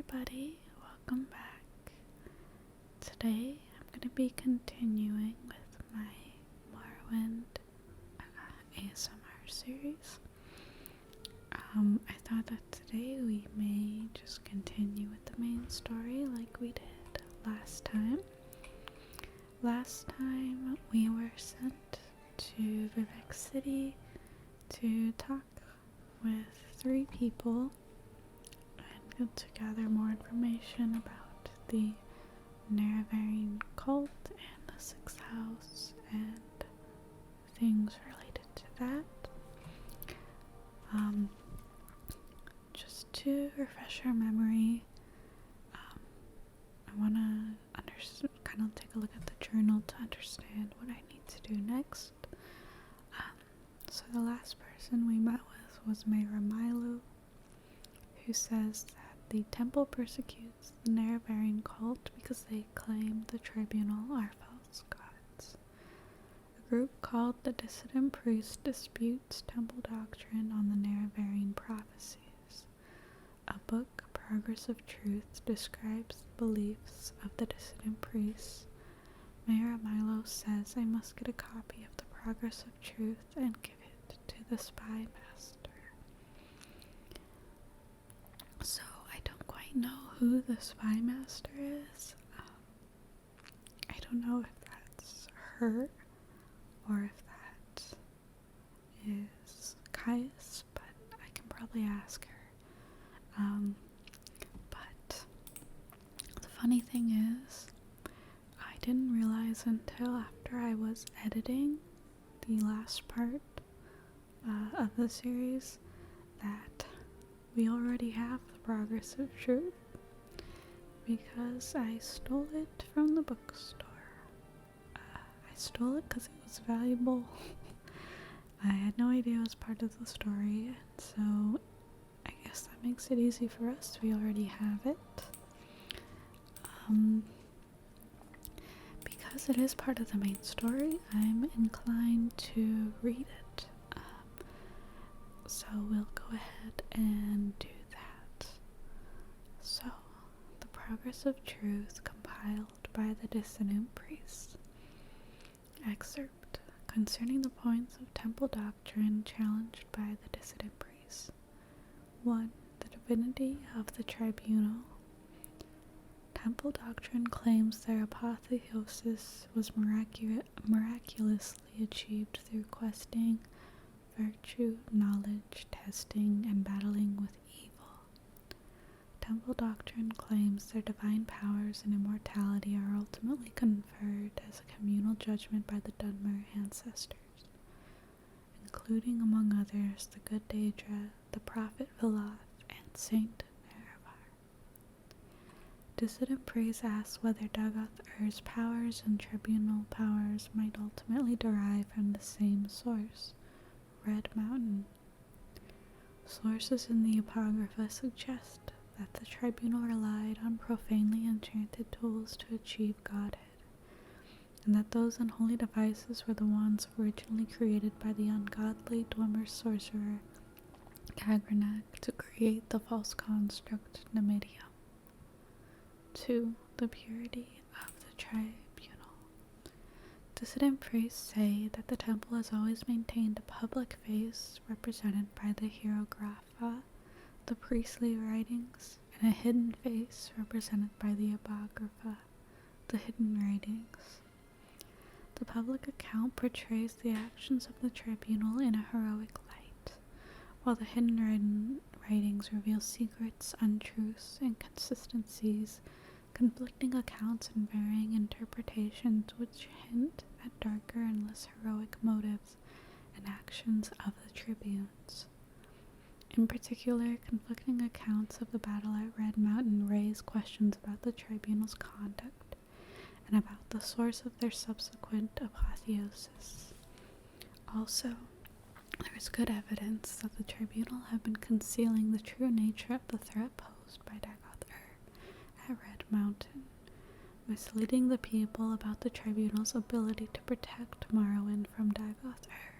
everybody, welcome back. Today I'm going to be continuing with my Morrowind ASMR series. I thought that today we may just continue with the main story like we did last time. Last time we were sent to Vivec City to talk with 3 people and to gather more information about the Nerevarine cult and the 6th house and things related to that. Just to refresh our memory, I want to kind of take a look at the journal to understand what I need to do next. So the last person we met with was Milo, who says that the temple persecutes the Nerevarine cult because they claim the tribunal are false gods. A group called the Dissident Priests disputes temple doctrine on the Nerevarine prophecies. A book, Progress of Truth, describes the beliefs of the Dissident Priests. Mayor Milo says I must get a copy of the Progress of Truth and give it to the Spy Master. So I don't quite know who the Spy Master is. I don't know if that's her or if that is Caius, but I can probably ask her. But the funny thing is, I didn't realize until after I was editing the last part of the series that we already have the Progress of Truth because I stole it from the bookstore. I stole it because it was valuable. I had no idea it was part of the story, and so I guess that makes it easy for us. We already have it. Because it is part of the main story, I'm inclined to read it. So we'll go ahead and do that. So, the Progress of Truth compiled by the Dissident Priests. Excerpt concerning the points of temple doctrine challenged by the Dissident Priests. 1. The divinity of the tribunal. Temple doctrine claims their apotheosis was miraculously achieved through questing, virtue, knowledge, testing, and battling with evil. Temple doctrine claims their divine powers and immortality are ultimately conferred as a communal judgment by the Dunmer ancestors, including among others the good daedra, the prophet Vivec, and Saint Nerevar. Dissident Praise asks whether Dagoth Ur's powers and tribunal powers might ultimately derive from the same source, Red Mountain. Sources in the Apocrypha suggest that the tribunal relied on profanely enchanted tools to achieve godhead, and that those unholy devices were the ones originally created by the ungodly Dwemer sorcerer Kagrenak to create the false construct Nemedium. 2. The purity of the tribunal. Dissident priests say that the temple has always maintained a public face represented by the hieroglypha, the priestly writings, and a hidden face represented by the apocrypha, the hidden writings. The public account portrays the actions of the tribunal in a heroic light, while the hidden writings reveal secrets, untruths, inconsistencies, conflicting accounts, and varying interpretations which hint at darker and less heroic motives and actions of the tribunes. In particular, conflicting accounts of the battle at Red Mountain raise questions about the tribunal's conduct and about the source of their subsequent apotheosis. Also, there is good evidence that the tribunal have been concealing the true nature of the threat posed by Dagoth Ur at Red Mountain, misleading the people about the tribunal's ability to protect Morrowind from Dagoth Ur,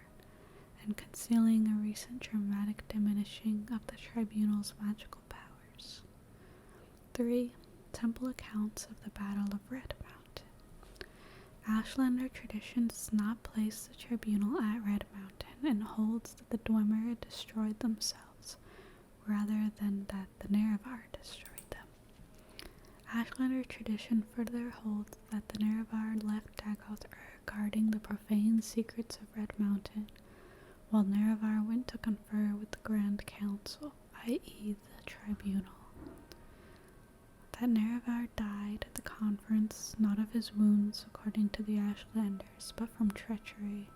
and concealing a recent dramatic diminishing of the tribunal's magical powers. 3. Temple accounts of the Battle of Red Mountain. Ashlander tradition does not place the tribunal at Red Mountain and holds that the dunmer destroyed themselves, rather than that the Nerevar destroyed them. Ashlander tradition further holds that the Nerevar left Dagoth guarding the profane secrets of Red Mountain, while Nerevar went to confer with the Grand Council, i.e. the tribunal. That Nerevar died at the conference not of his wounds according to the Ashlanders, but from treachery,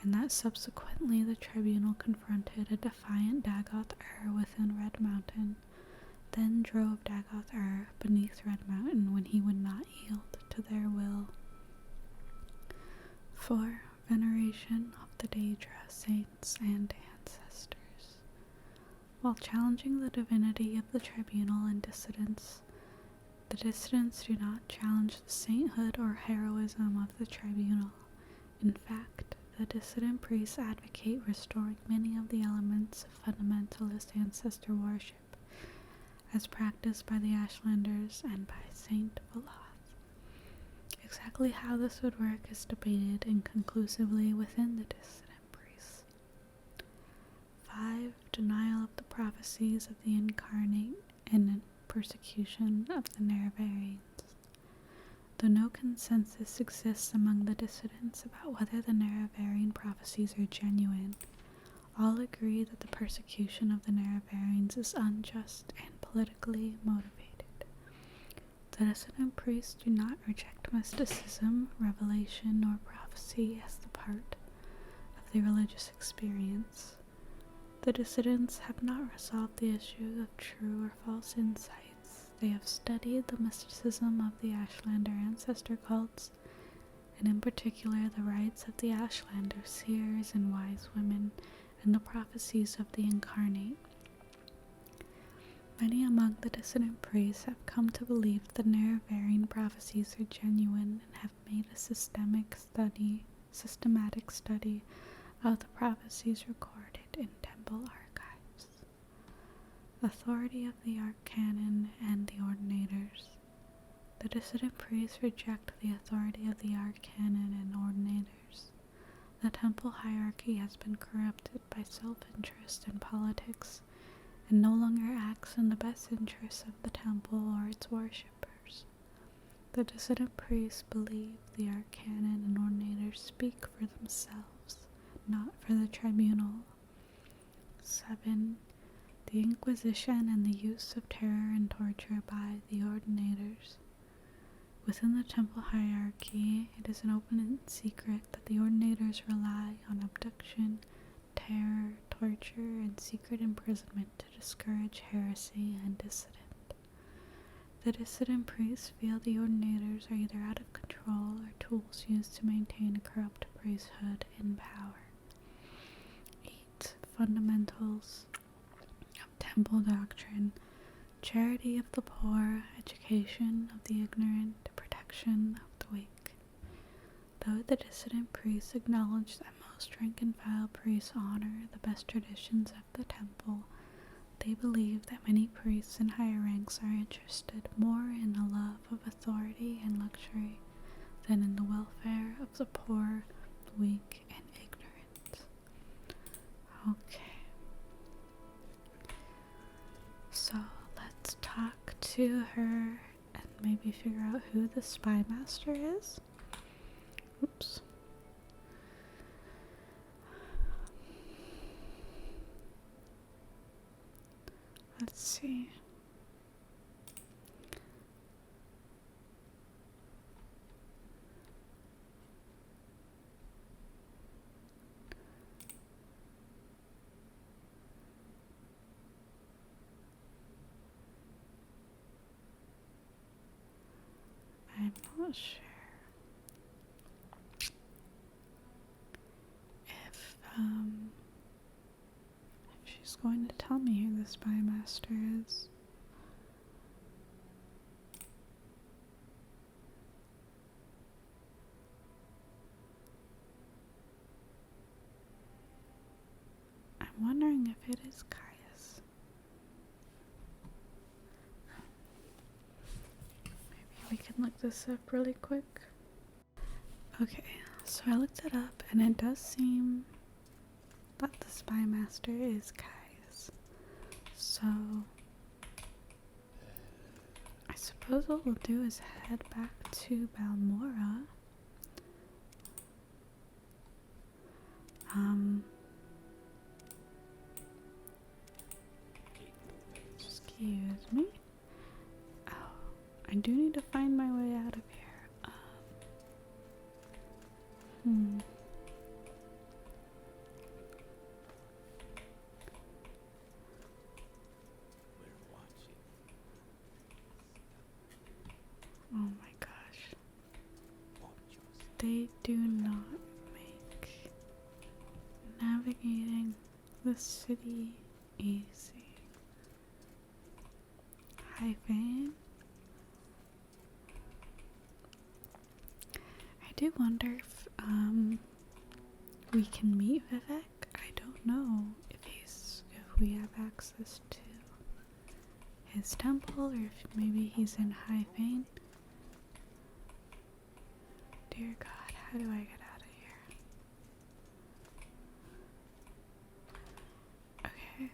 and that subsequently the tribunal confronted a defiant Dagoth within Red Mountain, then drove Dagoth beneath Red Mountain when he would not yield to their will. 4. Veneration of the daedra, saints, and ancestors. While challenging the divinity of the tribunal and dissidents, the dissidents do not challenge the sainthood or heroism of the tribunal. In fact, the dissident priests advocate restoring many of the elements of fundamentalist ancestor worship, as practiced by the Ashlanders and by Saint Valoth. Exactly how this would work is debated inconclusively within the dissident priests. 5. Denial of the prophecies of the incarnate and persecution of the Nerevarines. Though no consensus exists among the dissidents about whether the Nerevarine prophecies are genuine, all agree that the persecution of the Nerevarines is unjust and politically motivated. The dissident priests do not reject mysticism, revelation, or prophecy as the part of the religious experience. The dissidents have not resolved the issue of true or false insights. They have studied the mysticism of the Ashlander ancestor cults, and in particular the rites of the Ashlander seers and wise women, and the prophecies of the incarnate. Many among the dissident priests have come to believe the Nerevarine prophecies are genuine and have made a systematic study of the prophecies recorded in temple archives. Authority of the Arcanon and the Ordinators. The dissident priests reject the authority of the Arcanon and Ordinators. The temple hierarchy has been corrupted by self-interest and politics, and no longer acts in the best interests of the temple or its worshippers. The dissident priests believe the Arcanon and Ordinators speak for themselves, not for the tribunal. 7. The Inquisition and the use of terror and torture by the Ordinators. Within the temple hierarchy, it is an open secret that the Ordinators rely on abduction, terror, torture, and secret imprisonment to discourage heresy and dissident. The dissident priests feel the Ordinators are either out of control or tools used to maintain a corrupt priesthood in power. 8. Fundamentals of temple doctrine. Charity of the poor, education of the ignorant, protection of the weak. Though the dissident priests acknowledge that most rank-and-file priests honor the best traditions of the temple, they believe that many priests in higher ranks are interested more in the love of authority and luxury than in the welfare of the poor, the weak, and ignorant. Okay. So let's talk to her and maybe figure out who the spy master is. Oops. Let's see. I'm not sure if she's going to tell me who the spy master is. I'm wondering if it is Caius. we can look this up really quick. Okay, so I looked it up and it does seem that the spy master is Caius. So I suppose what we'll do is head back to Balmora. Excuse me. Oh, I do need to find my way out of here. Oh my gosh. They do not make navigating the city easy. Hi, Vane. I do wonder if we can meet Vivec. I don't know if we have access to his temple, or if maybe he's in High Vane. Dear God, how do I get out of here? Okay,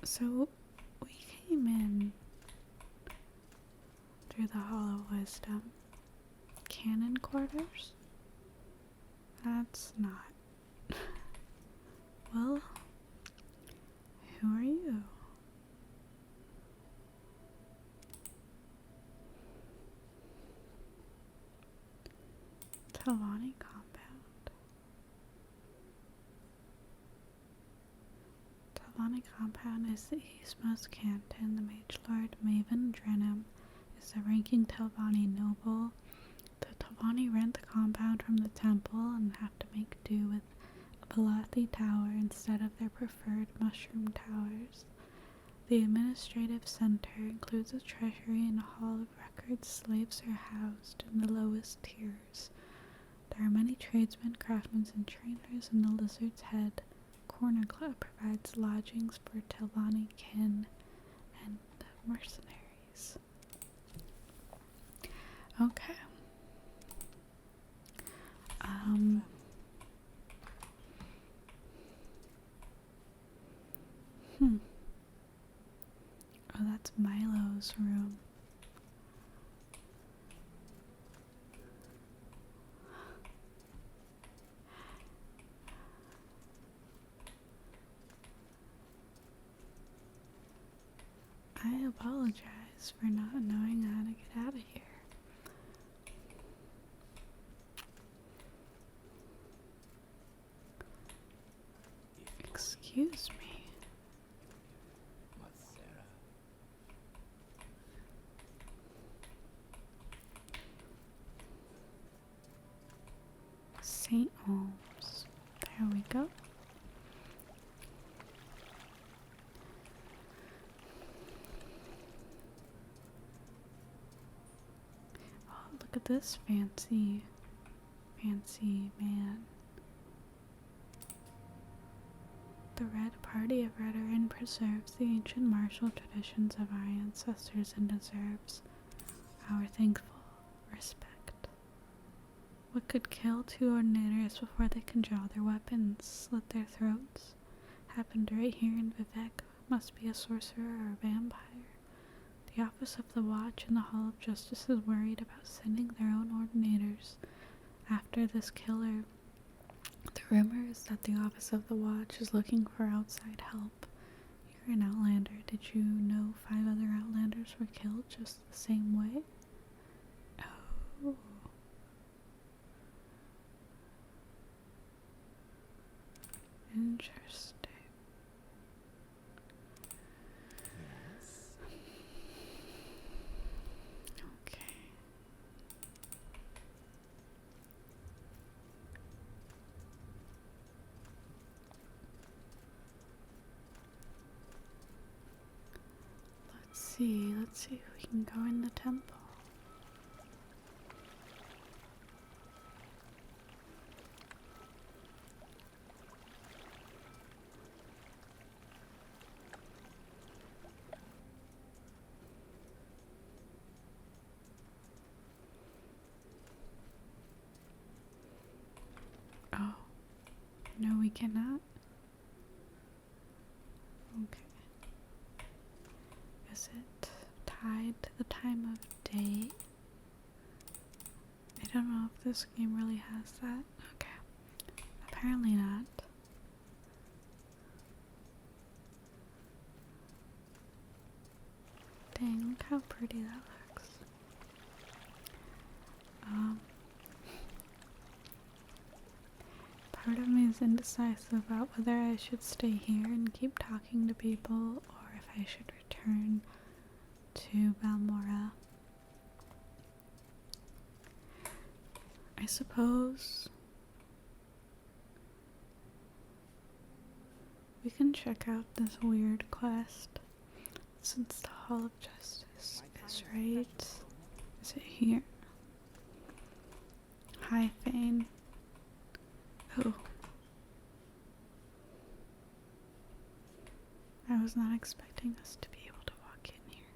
so we came in through the Hall of Wisdom. Cannon quarters? That's not. Well, who are you? Talvani compound. Talvani compound is the eastmost canton. The Mage Lord Maven Drenham is the ranking Talvani noble. The Talvani rent the compound from the temple and have to make do with a Balathi tower instead of their preferred mushroom towers. The administrative center includes a treasury and a hall of records. Slaves are housed in the lowest tiers. There are many tradesmen, craftsmen, and trainers, and the Lizard's Head Corner Club provides lodgings for Talvani kin and mercenaries. Okay. Oh, that's Milo's room. I apologize for not knowing how to get out of here. Excuse me. St. Holmes. There we go. Oh, look at this fancy man. The Red Party of Redoran preserves the ancient martial traditions of our ancestors and deserves our thankful respect. What could kill two ordinators before they can draw their weapons, slit their throats? Happened right here in Vivec. Must be a sorcerer or a vampire. The Office of the Watch and the Hall of Justice is worried about sending their own ordinators after this killer. The rumor is that the Office of the Watch is looking for outside help. You're an Outlander. Did you know 5 other Outlanders were killed just the same way? Oh. Interesting. Yes. Okay. Let's see if we can go in the temple. cannot? Okay. Is it tied to the time of day? I don't know if this game really has that. Okay. Apparently not. Dang, look how pretty that looks. Part of me is indecisive about whether I should stay here and keep talking to people or if I should return to Balmora. I suppose we can check out this weird quest since the Hall of Justice is right. Is it here? Hi, Fane. Oh. I was not expecting us to be able to walk in here.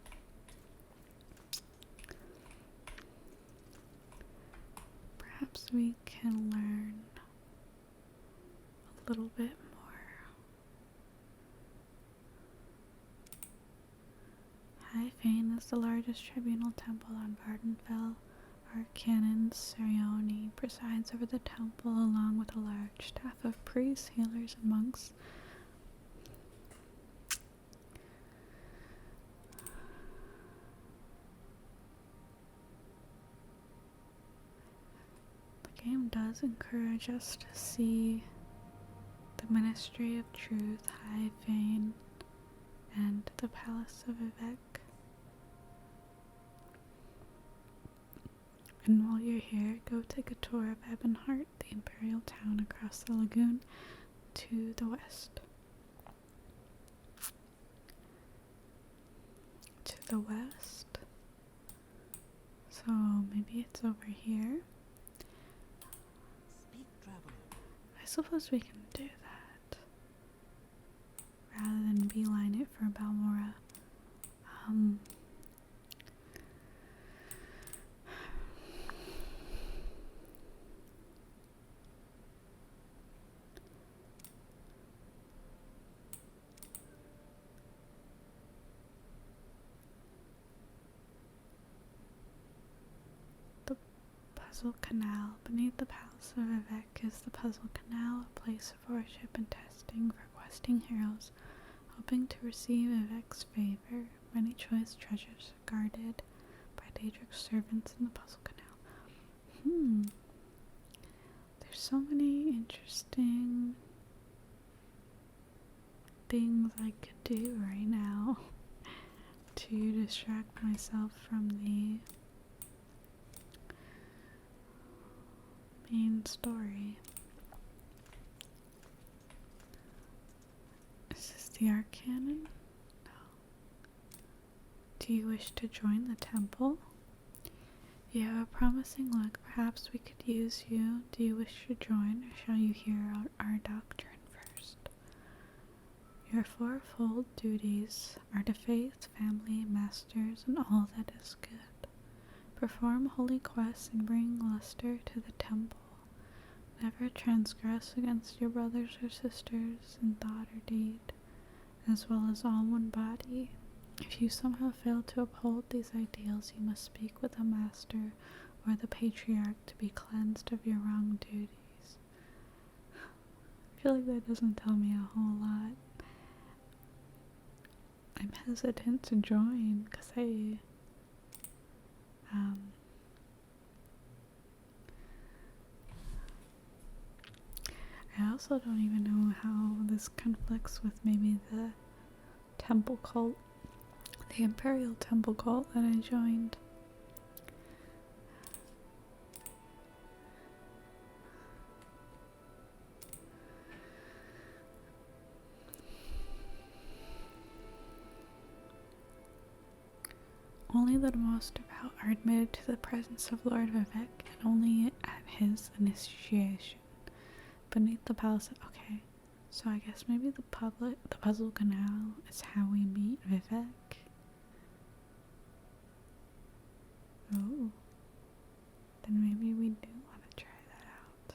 Perhaps we can learn a little bit more. High Fane is the largest tribunal temple on Vardenfell. Our canon Sarione presides over the temple along with a large staff of priests, healers, and monks. The game does encourage us to see the Ministry of Truth, High Fane, and the Palace of Vivec. And while you're here, go take a tour of Ebonheart, the imperial town across the lagoon to the west. To the west. So maybe it's over here. I suppose we can do that rather than beeline it for Balmora. Puzzle Canal. Beneath the Palace of Vivec is the Puzzle Canal, a place of worship and testing for questing heroes, hoping to receive Vivec's favor. Many choice treasures are guarded by daedric servants in the Puzzle Canal. There's so many interesting things I could do right now to distract myself from the main story. Is this the Arcanon? No. Do you wish to join the temple? You have a promising look. Perhaps we could use you. Do you wish to join, or shall you hear our doctrine first? Your fourfold duties are to faith, family, masters, and all that is good. Perform holy quests and bring luster to the temple. Never transgress against your brothers or sisters in thought or deed, as well as all one body. If you somehow fail to uphold these ideals, you must speak with a master or the patriarch to be cleansed of your wrong duties. I feel like that doesn't tell me a whole lot. I'm hesitant to join because I also don't even know how this conflicts with maybe the temple cult, the imperial temple cult that I joined. Only the most devout are admitted to the presence of Lord Vivec, and only at his initiation. Beneath the palace. Okay, so I guess maybe the Puzzle Canal is how we meet Vivec. Oh, then maybe we do want to try that out.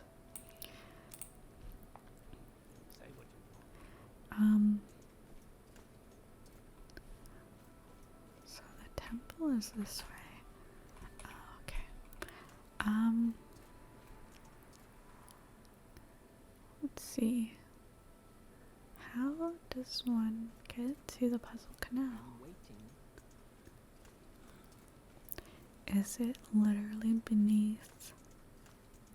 temple is this way. Oh, okay. Let's see. How does one get to the puzzle canal? Is it literally beneath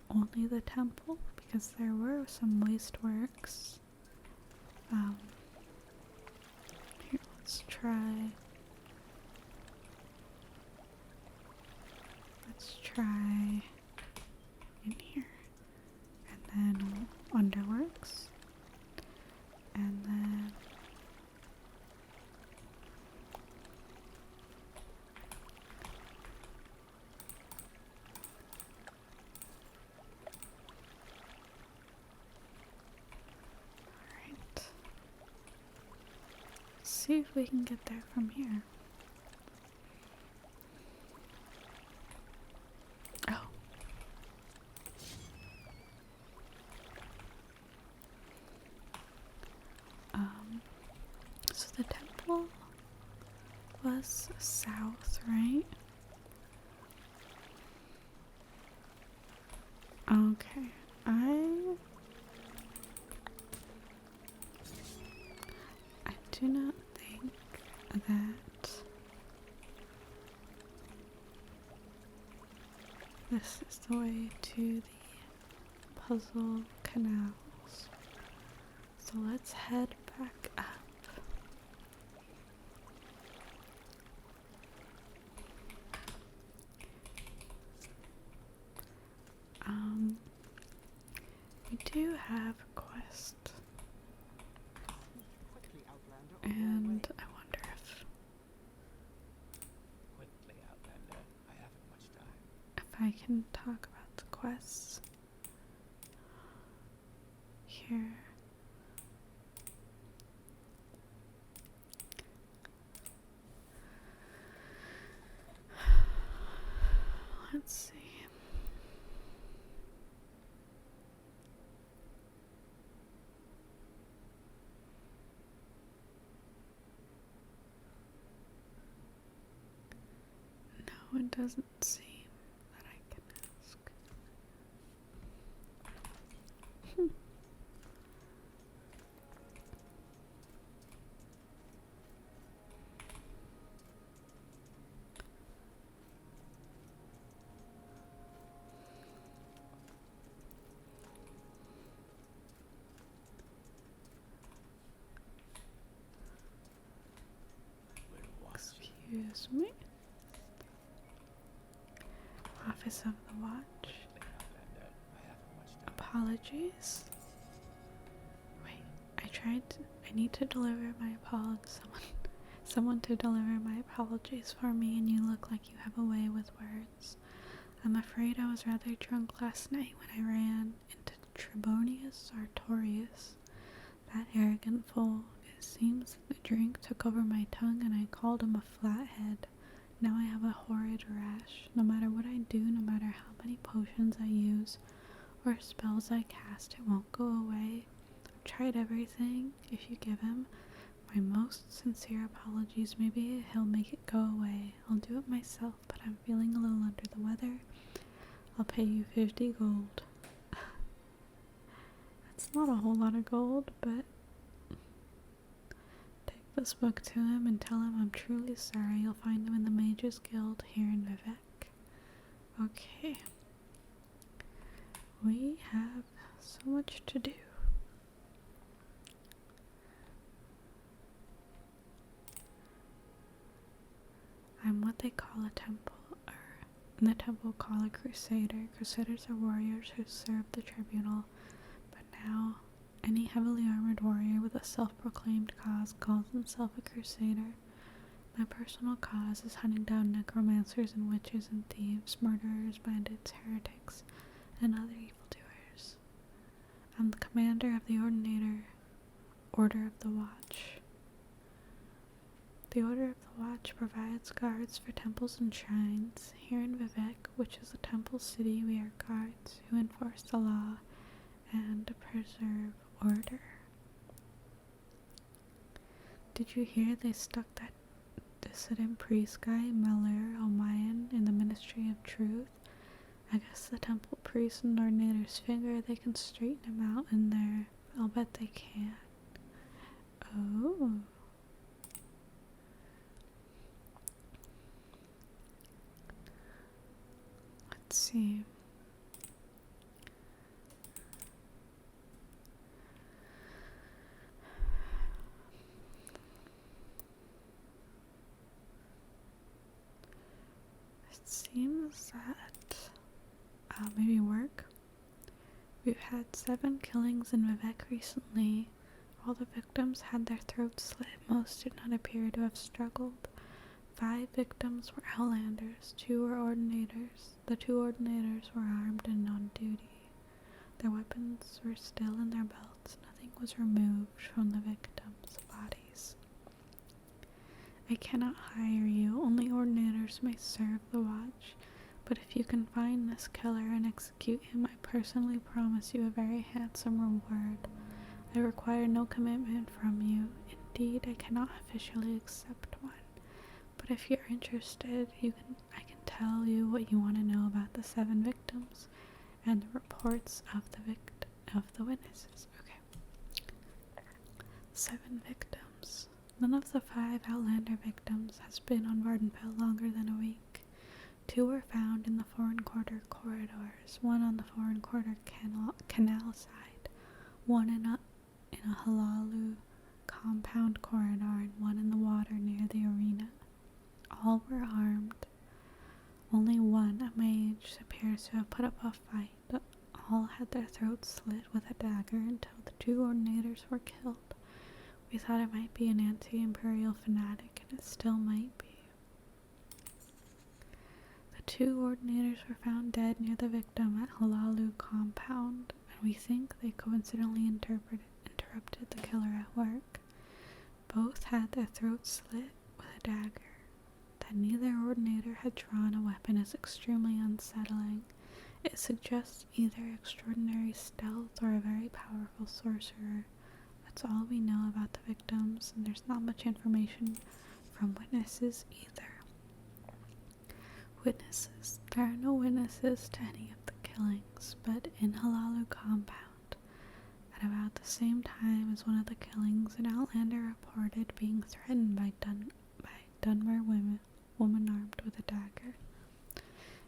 only the temple? Because there were some waste works. Here, let's try. Let's try in here. And then underworks. And then alright. See if we can get there from here. Oh. So the temple was south, right? Okay, I do not think that this is the way to the puzzle canals. So let's head back up. We do have a quest. And I wonder if I can talk about the quests here. Let's see. No, it doesn't seem that I can ask. Excuse me. Office of the Watch. Apologies. Wait, I need to deliver my apologies. Someone to deliver my apologies for me, and you look like you have a way with words. I'm afraid I was rather drunk last night when I ran into Trebonius Sartorius. That arrogant fool. It seems the drink took over my tongue and I called him a flathead. Now I have a horrid rash. No matter what I do, no matter how many potions I use or spells I cast, it won't go away. I've tried everything. If you give him my most sincere apologies, maybe he'll make it go away. I'll do it myself, but I'm feeling a little under the weather. I'll pay you 50 gold. That's not a whole lot of gold, but take this book to him and tell him I'm truly sorry. You'll find him in the Mages Guild here in Vivec. Okay. We have so much to do. I'm what they call a temple, or in the temple call a crusader. Crusaders are warriors who serve the tribunal, but now any heavily armored warrior with a self-proclaimed cause calls himself a crusader. My personal cause is hunting down necromancers and witches and thieves, murderers, bandits, heretics, and other evildoers. I'm the commander of the Order of the Watch. The Order of the Watch provides guards for temples and shrines. Here in Vivec, which is a temple city, we are guards who enforce the law and preserve order. Did you hear they stuck this dissident priest guy, Meller Omayan, in the Ministry of Truth. I guess the temple priest and ordinators figure they can straighten him out in there. I'll bet they can. Oh. Let's see. It seems that maybe work. We've had 7 killings in Vivec recently. All the victims had their throats slit. Most did not appear to have struggled. 5 victims were Outlanders. 2 were Ordinators. The 2 Ordinators were armed and on duty. Their weapons were still in their belts. Nothing was removed from the victims' bodies. I cannot hire you. Only Ordinators may serve the watch. But if you can find this killer and execute him, I personally promise you a very handsome reward. I require no commitment from you. Indeed, I cannot officially accept one. But if you're interested, I can tell you what you want to know about the 7 victims and the reports of the witnesses. Okay. 7 victims. None of the 5 Outlander victims has been on Vardenfell longer than a week. 2 were found in the Foreign Quarter corridors, 1 on the Foreign Quarter canal side, 1 in a Halalu compound corridor, and 1 in the water near the arena. All were armed. Only 1, a mage, appears to have put up a fight, but all had their throats slit with a dagger until the 2 Ordinators were killed. We thought it might be an anti-imperial fanatic, and it still might be. The 2 Ordinators were found dead near the victim at Halalu compound, and we think they coincidentally interrupted the killer at work. Both had their throats slit with a dagger. That neither Ordinator had drawn a weapon is extremely unsettling. It suggests either extraordinary stealth or a very powerful sorcerer. That's all we know about the victims, and there's not much information from witnesses either. Witnesses. There are no witnesses to any of the killings, but in Halalu compound, at about the same time as one of the killings, an Outlander reported being threatened by dunmer woman armed with a dagger.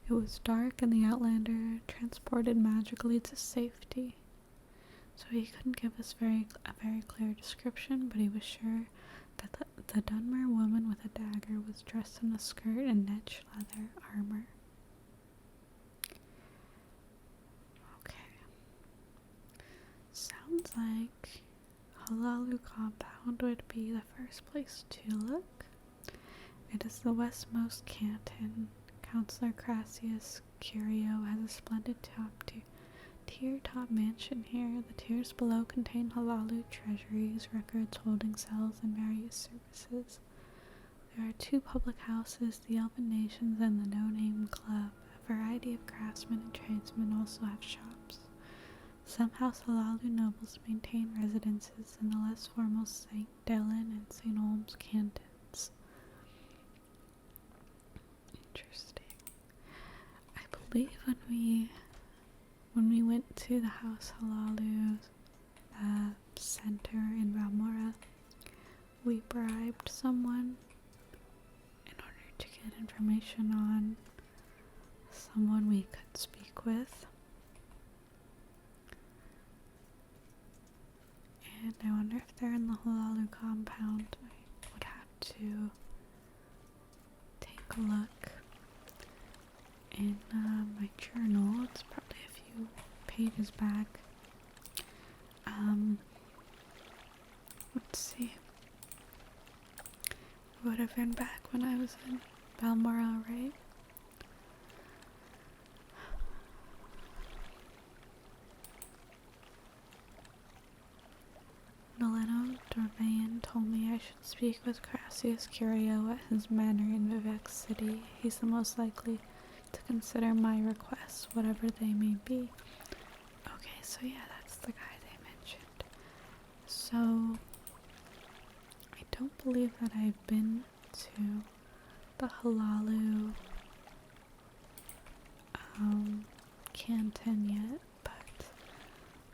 It was dark and the Outlander transported magically to safety, so he couldn't give us a very clear description, but he was sure that the dunmer woman with a dagger was dressed in a skirt and netch leather armor. Okay. Sounds like Halalu compound would be the first place to look. It is the westmost canton. Councillor Caius Curio has a splendid tier-top mansion here. The tiers below contain Halalu treasuries, records, holding cells, and various services. There are 2 public houses, the Elven Nations and the No Name Club. A variety of craftsmen and tradesmen also have shops. Some House Halalu nobles maintain residences in the less formal St. Dylan and St. Olm's cantons. Interesting. I believe when we went to the House Halalu center in Balmora, we bribed someone in order to get information on someone we could speak with. And I wonder if they're in the Halalu compound. I would have to take a look in my journal. It's probably a few pages back. Let's see. It would have been back when I was in Balmora, right? Mileno Dorvain told me I should speak with Caius Curio at his manor in Vivec City. He's the most likely to consider my requests, whatever they may be. Okay, so yeah, that's the guy they mentioned. So, I don't believe that I've been to the Halalu canton yet, but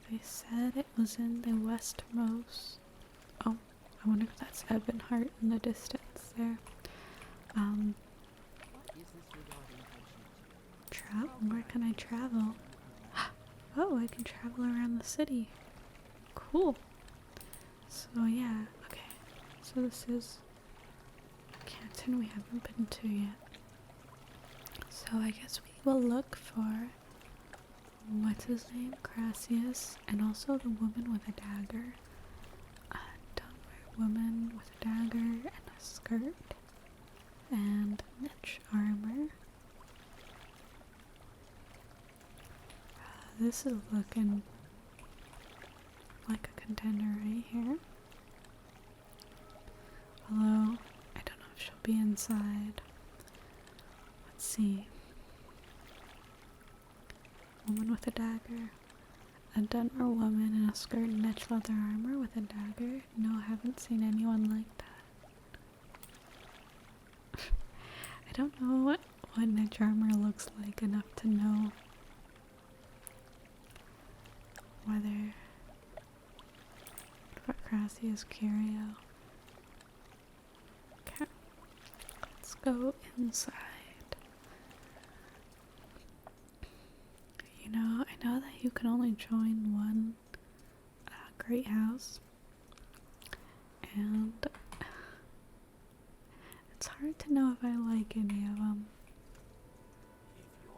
they said it was in the westmost. Oh, I wonder if that's Ebonheart in the distance there. Where can I travel? Oh, I can travel around the city. Cool. So yeah, okay. So this is a canton we haven't been to yet. So I guess we will look for, what's his name? Caius, and also the woman with a dagger. Dunmer woman with a dagger and a skirt and niche armor. This is looking like a contender right here. Although, I don't know if she'll be inside. Let's see. Woman with a dagger. A dunmer woman in a skirt and niche leather armor with a dagger. No, I haven't seen anyone like that. I don't know what niche armor looks like enough to know whether for Caius Curio. Okay, let's go inside. You know, I know that you can only join one great house, and it's hard to know if I like any of them.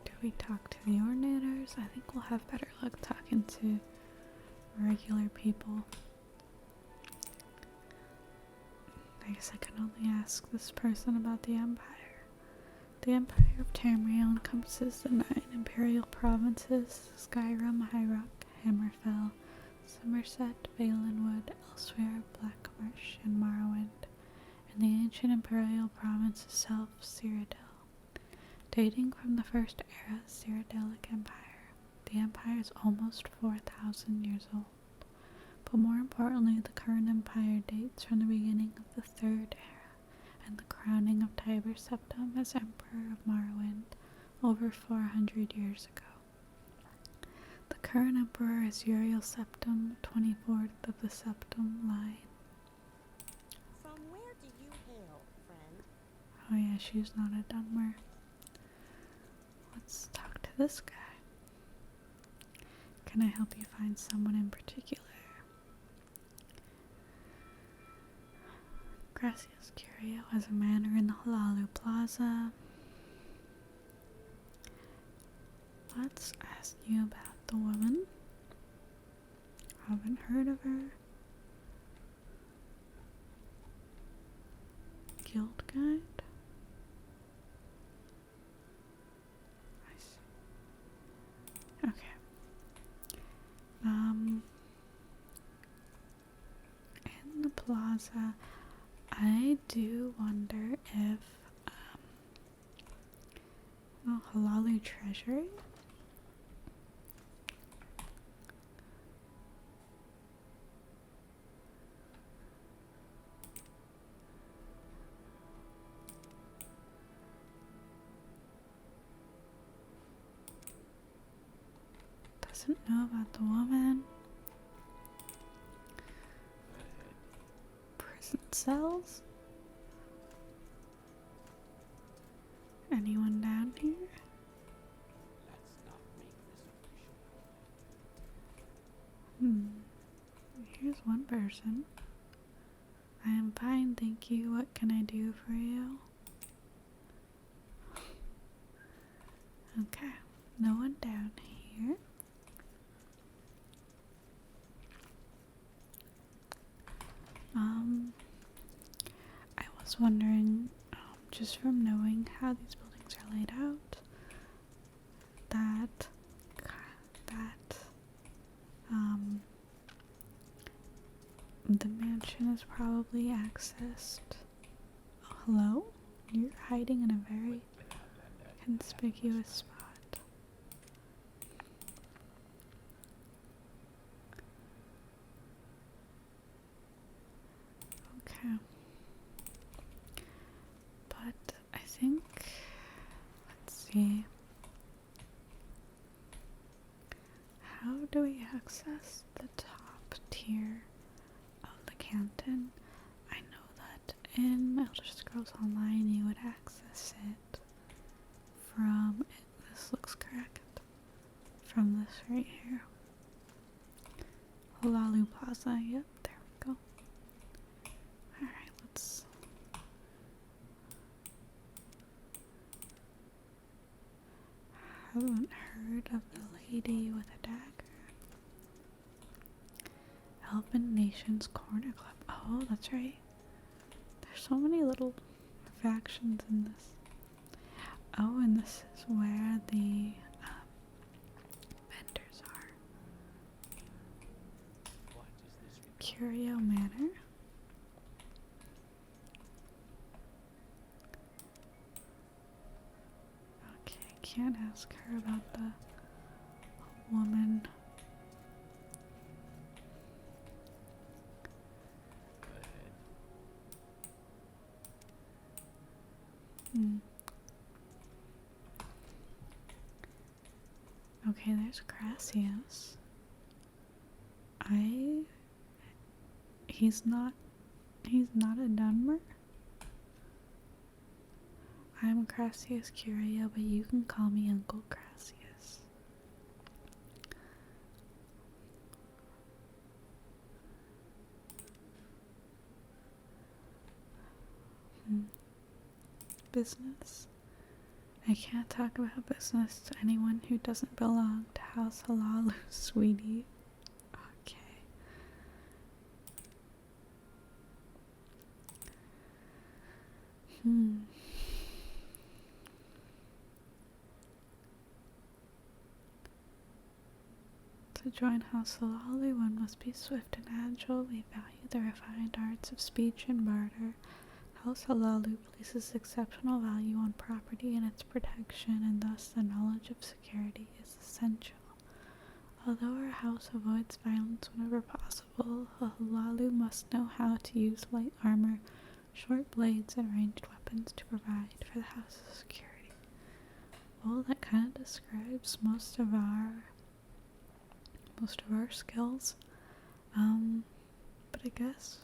Do we talk to the ordinators? I think we'll have better luck talking to regular people. I guess I can only ask this person about the Empire. The Empire of Tamriel encompasses the 9 imperial provinces: Skyrim, High Rock, Hammerfell, Somerset, Valenwood, Elsewhere, Blackmarsh, and Morrowind, and the ancient imperial province itself, Cyrodiil. Dating from the First Era Cyrodiilic Empire, the Empire is almost 4,000 years old. But more importantly, the current empire dates from the beginning of the Third Era and the crowning of Tiber Septim as Emperor of Morrowind over 400 years ago. The current emperor is Uriel Septim, 24th of the Septim line. From where do you hail, friend? Oh yeah, she's not a dunmer. Let's talk to this guy. Can I help you find someone in particular? Caius Curio has a manor in the Halalu Plaza. Let's ask you about the woman. Haven't heard of her. Guild guide. I see. Okay. In the plaza, I do wonder if, Halalu Treasury? Doesn't know about the woman. Prison cells? Anyone down here? Let's not make this official. Here's one person. I am fine, thank you. What can I do for you? Okay, no one down here. I was wondering, just from knowing how these buildings are laid out, that the mansion is probably accessed. Oh, hello? You're hiding in a very conspicuous spot. Okay. But I think, let's see, how do we access the top tier of the canton? I know that in Elder Scrolls Online you would access it from, this looks correct, from this right here. Halalu Plaza, yep, there we go. Alright, let's... Haven't heard of the lady with a dagger. Elven Nations Corner Club. Oh, that's right. There's so many little factions in this. Oh, and this is where the vendors are. Curio Manor. Okay, can't ask her about the woman. Okay, there's Caius. He's not a dunmer. I'm Caius Curio, but you can call me Uncle Caius. Business. I can't talk about business to anyone who doesn't belong to House Halalu, sweetie. Okay. To join House Halalu, one must be swift and agile. We value the refined arts of speech and barter. House Halalu places exceptional value on property and its protection, and thus the knowledge of security is essential. Although our house avoids violence whenever possible, Halalu must know how to use light armor, short blades, and ranged weapons to provide for the house's security. Well, that kind of describes most of our skills. But I guess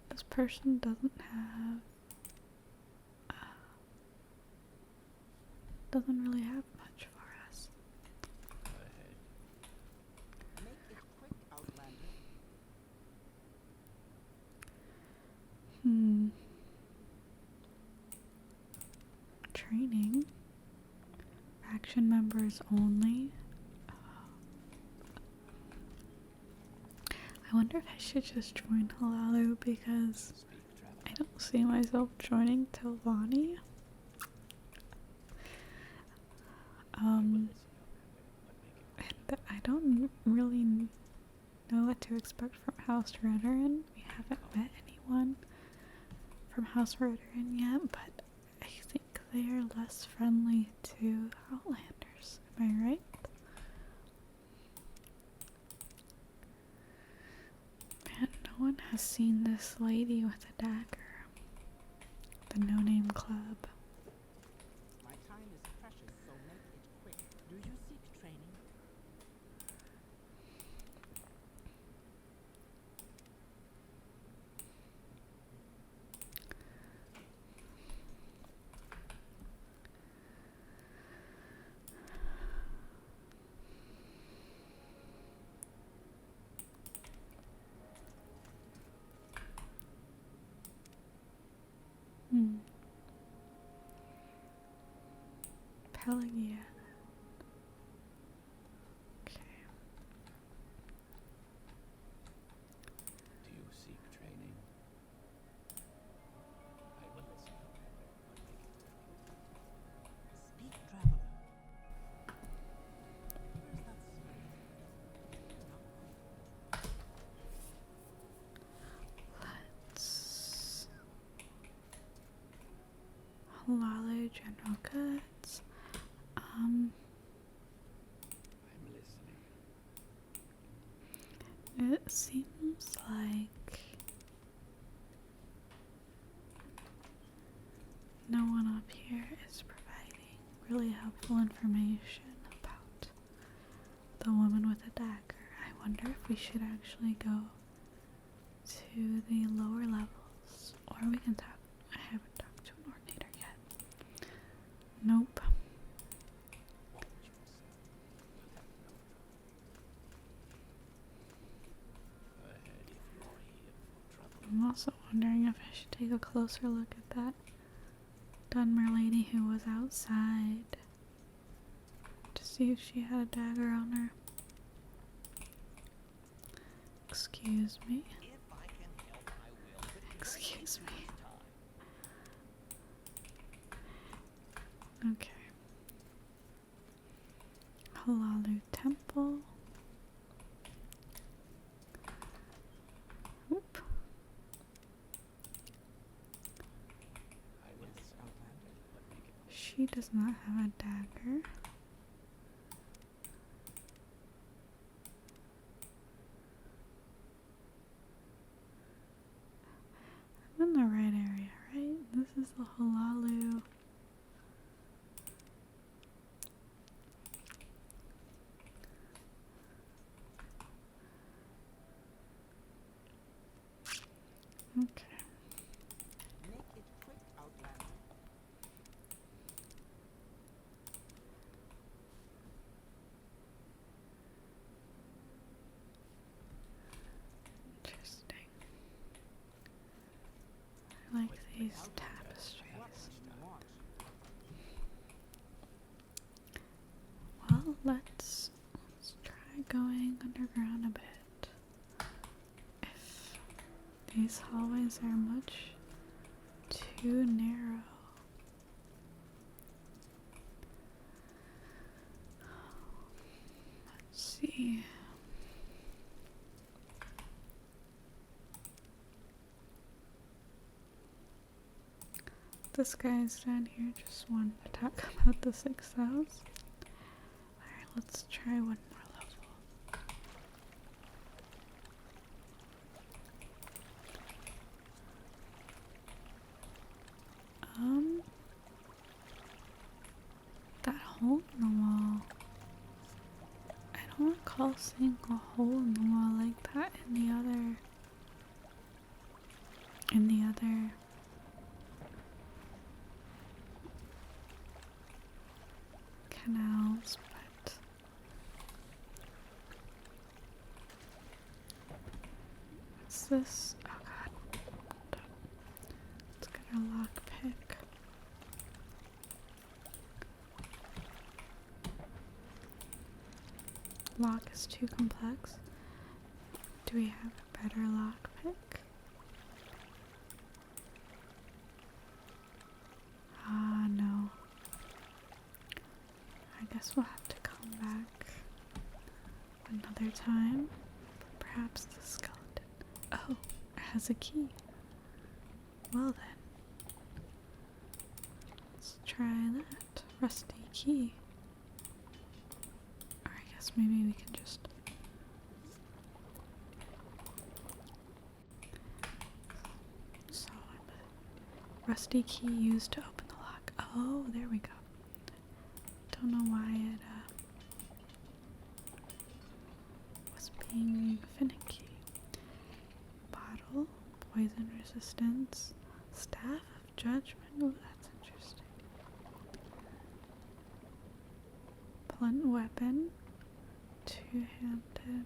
this person doesn't really have much for us. Go ahead. Make it quick, Outlander. Training. Faction members only. I wonder if I should just join Halalu because I don't see myself joining Tilvani. And I don't really know what to expect from House Redoran. We haven't met anyone from House Redoran yet, but I think they are less friendly to Outlanders. Am I right? Man, no one has seen this lady with a dagger. The No Name Club. My time is precious, so make it quick. Do you seek training? Pelagia. Okay. Do you seek training? I will listen. Speak, traveler. Where's that Let's Halalu General Goods. I'm listening. It seems like no one up here is providing really helpful information about the woman with a dagger. I wonder if we should actually go to the lower levels, or we can talk. I haven't talked to an ordinator yet. Nope. I'm also wondering if I should take a closer look at that dunmer lady who was outside to see if she had a dagger on her. Excuse me. Excuse me. Okay. Halalu Temple. Oop. She does not have a dagger. I'm in the right area, right? This is the Halalu. Okay. Make it quick, Outlander. Interesting. I like these tapestries. Well, let's try going underground a bit. If these hallways are much too narrow. Let's see. This guy's down here just wanted to talk about the 6,000. Alright, let's try one more level. That hole in the wall. I don't recall seeing a hole in the wall like that in the other canals, but what's this? Oh god. Let's get a lockpick. Lock is too complex. Do we have a better lockpick? Ah, no. I guess we'll have to come back another time. Perhaps the skeleton. Oh, it has a key. Well then. Let's try that. Rusty key. Or I guess maybe we can just... So, rusty key used to open the lock. Oh, there we go. Don't know why it was being finicky. Bottle, poison resistance, staff of judgment. Oh, that's interesting. Blunt weapon, two-handed.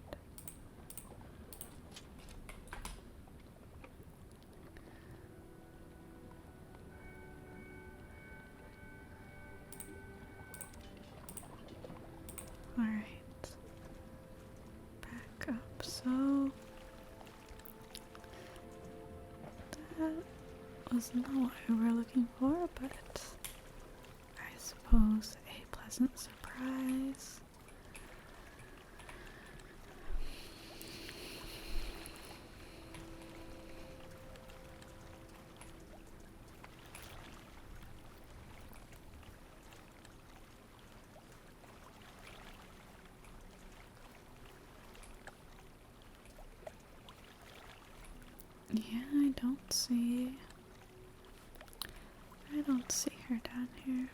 Alright, back up. So that was not what we were looking for, but I suppose a pleasant surprise. Yeah, I don't don't see her down here.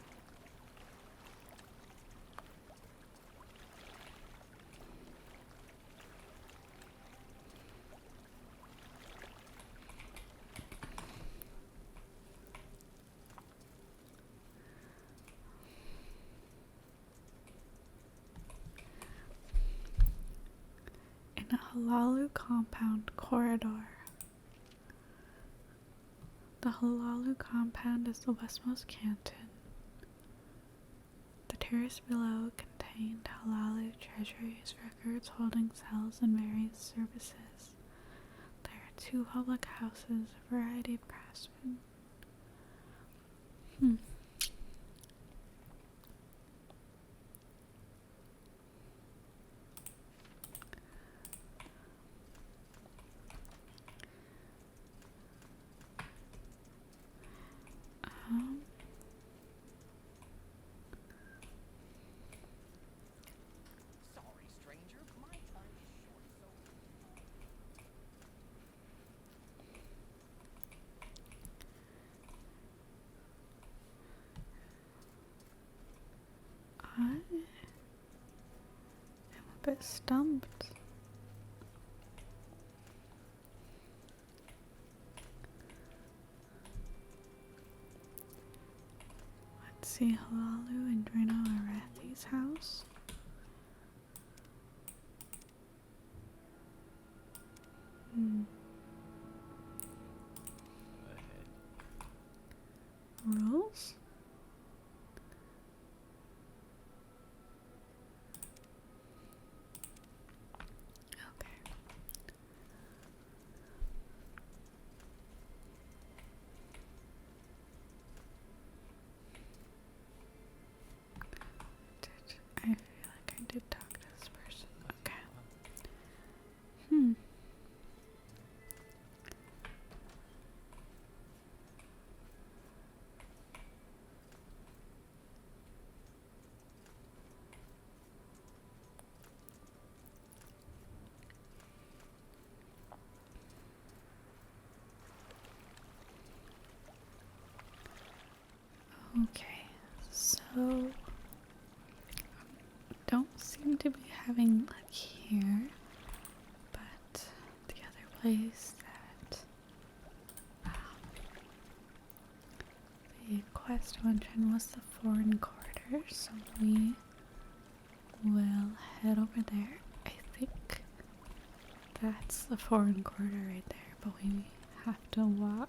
In a Halalu compound corridor. The Halalu compound is the westmost canton. The terrace below contained Halalu treasuries, records, holding cells, and various services. There are 2 public houses, a variety of craftsmen. Sorry, stranger. My time is short, so I am a bit stumped. Let's see, Halalu and Drino Arethi's house. Ahead. Rules? Okay. I feel like I did talk to this person. Okay. Okay, so don't seem to be having luck here, but the other place that the quest mentioned was the foreign corridor, so we will head over there. I think that's the foreign corridor right there, but we have to walk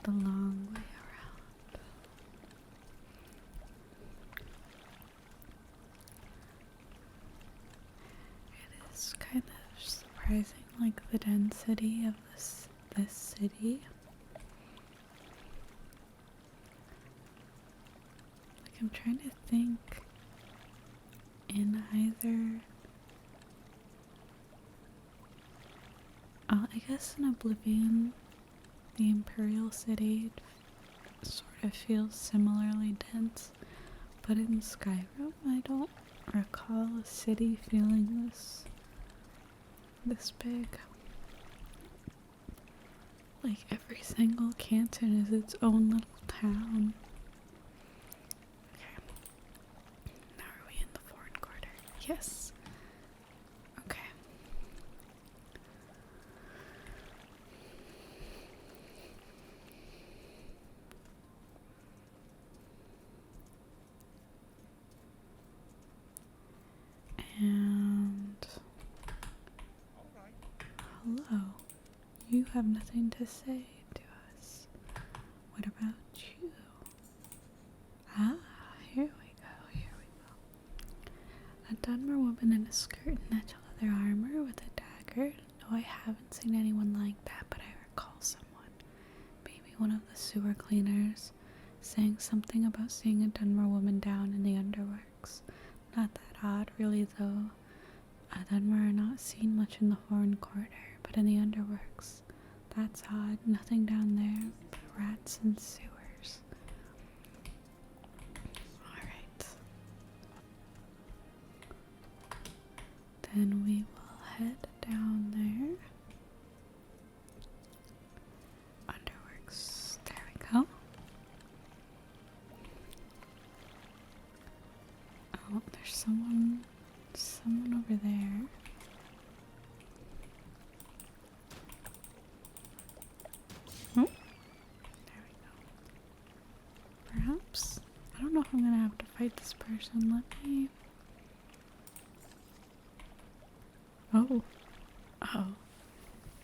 the long way around. It is kind of surprising, like the density of this city. Like I'm trying to think in either I guess in Oblivion, the Imperial City sort of feels similarly dense, but in Skyrim I don't recall a city feeling this big. Like every single canton is its own little town. Okay. Now are we in the foreign quarter? Yes. Okay. And hello. You have nothing to say to us. What about you? Ah, here we go. A dunmer woman in a skirt and natural leather armor with a dagger. No, I haven't seen anyone like that, but I recall someone. Maybe one of the sewer cleaners saying something about seeing a dunmer woman down in the underworks. Not that odd, really, though. Dunmer are not seen much in the foreign quarter, but in the underworks. That's odd. Nothing down there but rats and sewers. Alright. Then we will head down there. Underworks. There we go. someone over there. Oh, there we go. Perhaps, I don't know if I'm gonna have to fight this person. Let me. Oh, oh.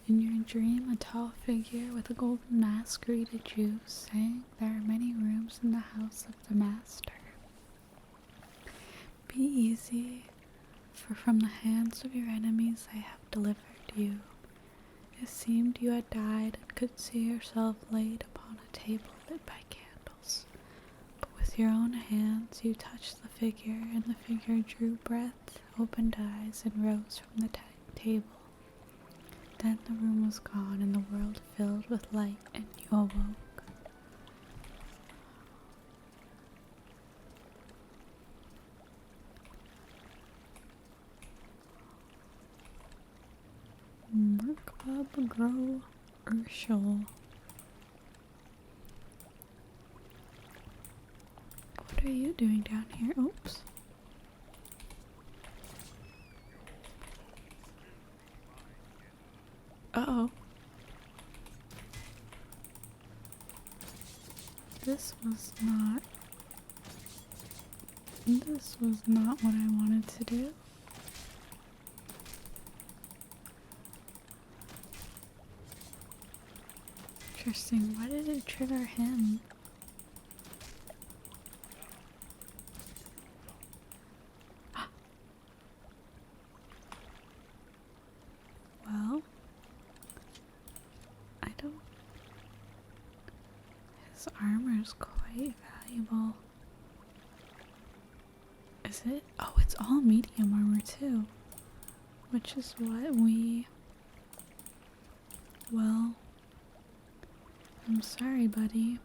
In your dream, a tall figure with a golden mask greeted you, saying, "There are many rooms in the house of the master. Be easy, for from the hands of your enemies I have delivered you." It seemed you had died and could see yourself laid upon a table lit by candles. But with your own hands you touched the figure, and the figure drew breath, opened eyes, and rose from the table. Then the room was gone and the world filled with light, and you awoke. Merkbub Grow Urshel. What are you doing down here? Oops. Uh-oh. This was not what I wanted to do. Interesting. Why did it trigger him? Well, I don't. His armor's quite valuable. Is it? Oh, it's all medium armor too. Which is what we. Well, I'm sorry, buddy.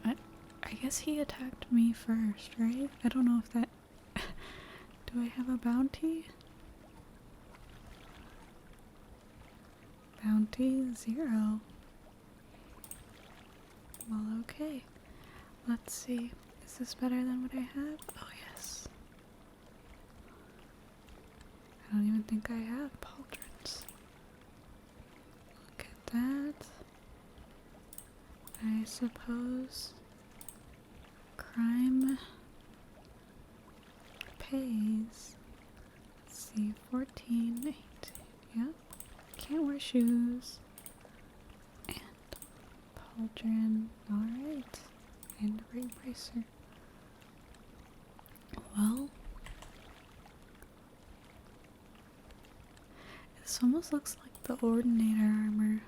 I guess he attacked me first, right? I don't know if that. Do I have a bounty? Bounty 0. Well, okay. Let's see. Is this better than what I have? Oh, yes. I don't even think I have pauldrons. Look at that. I suppose crime pays. Let's see, 14, 8. Yep. Can't wear shoes. And pauldron. Alright. And a ray bracer. Well, this almost looks like the Ordinator armor.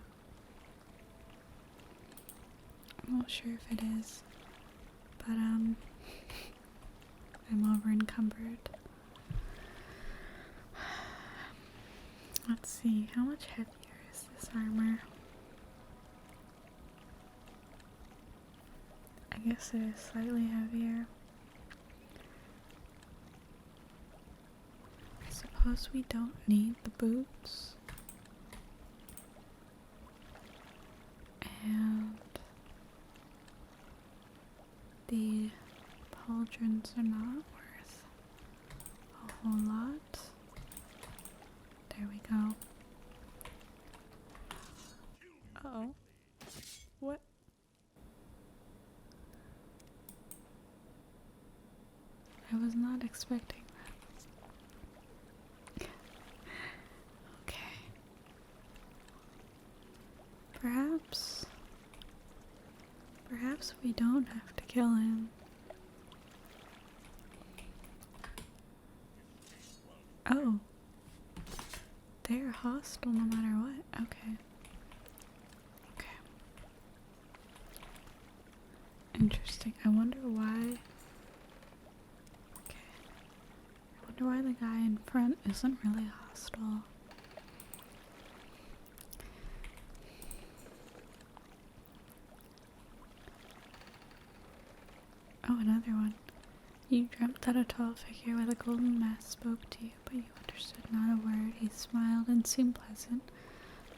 I'm not sure if it is, but I'm over encumbered. Let's see, how much heavier is this armor? I guess it is slightly heavier. I suppose we don't need the boots. And the pauldrons are not worth a whole lot. There we go. Uh-oh. What? I was not expecting that. Okay. Perhaps we don't have to kill him. Oh. They're hostile no matter what. Okay. Okay. Interesting. I wonder why. Okay. I wonder why the guy in front isn't really hostile. Oh, another one. You dreamt that a tall figure with a golden mask spoke to you, but you understood not a word. He smiled and seemed pleasant,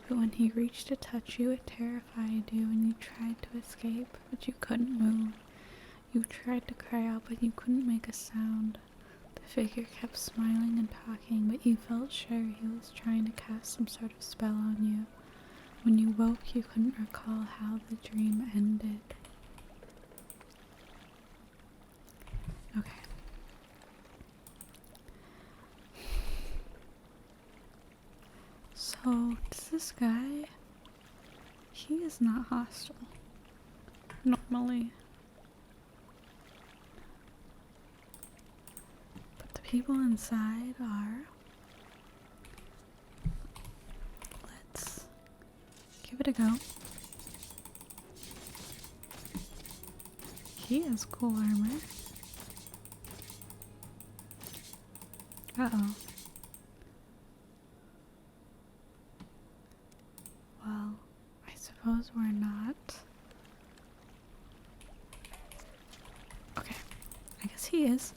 but when he reached to touch you, it terrified you, and you tried to escape, but you couldn't move. You tried to cry out, but you couldn't make a sound. The figure kept smiling and talking, but you felt sure he was trying to cast some sort of spell on you. When you woke, you couldn't recall how the dream ended. Okay. So, does this guy... He is not hostile. Normally. But the people inside are... Let's give it a go. He has cool armor. Uh-oh. Well, I suppose we're not. Okay, I guess he is.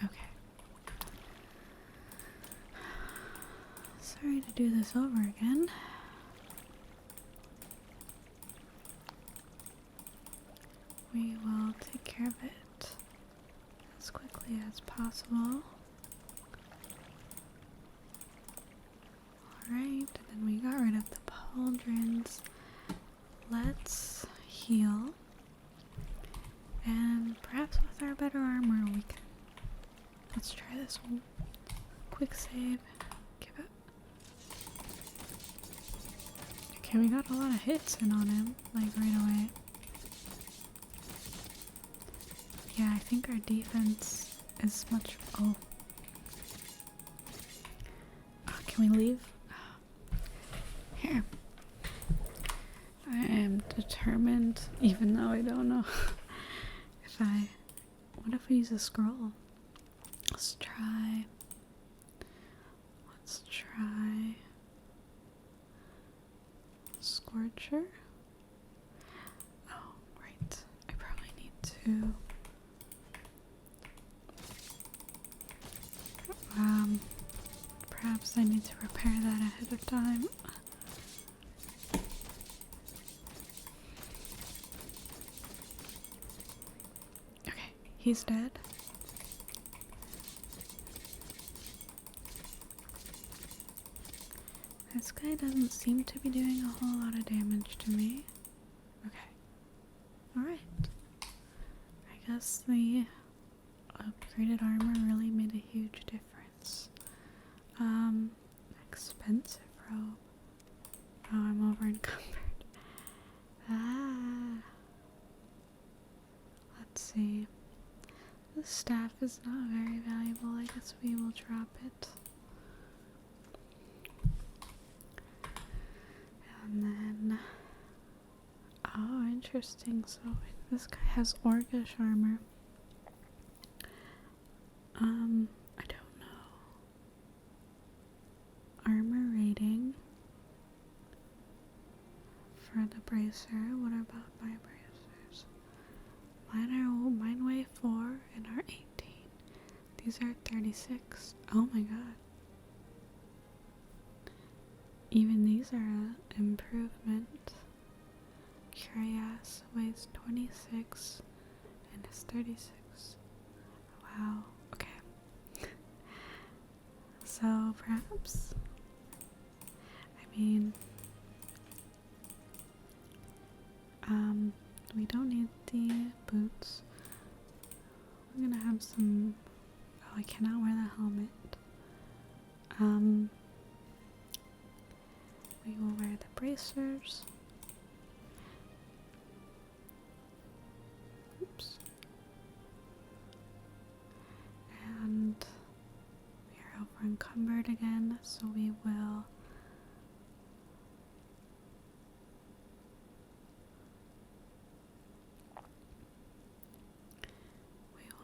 Okay. Sorry to do this over again. We will take care of it as quickly as possible. Alright, and then we got rid of the pauldrons. Let's heal. And perhaps with our better armor we can... Let's try this one. Quick save. Give it. Okay, we got a lot of hits in on him, like right away. Yeah, I think our defense is much... Oh. Can we leave? Here. I am determined, even though I don't know if I... What if we use a scroll? Let's try... Scorcher? Oh, right. I probably need to... Perhaps I need to prepare that ahead of time. Okay, he's dead. This guy doesn't seem to be doing a whole lot of damage to me. Okay. Alright. I guess the upgraded armor really made a huge difference. Expensive robe. Oh, I'm over encumbered. Let's see. The staff is not very valuable. I guess we will drop it. And then... Oh, interesting. So, this guy has Orcish armor. I don't know. Armor rating for the bracer. What about my bracers? Mine weigh 4 and are 18. These are 36. Oh my god. Even these are an improvement. Caius weighs 26 and is 36. Wow. Okay. So perhaps, I mean, we don't need the boots. We're gonna have some... Oh, I cannot wear the helmet. We will wear the bracers. Oops. And we are over encumbered again, so we will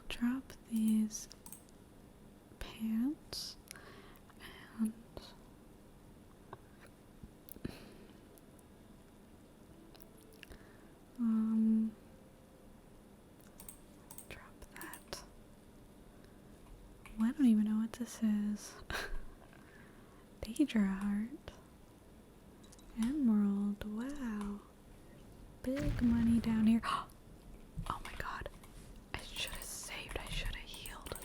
drop these pants and drop that. Well, I don't even know what this is. daedra heart. Emerald. Wow. Big money down here. Oh my god. I should have saved. I should have healed.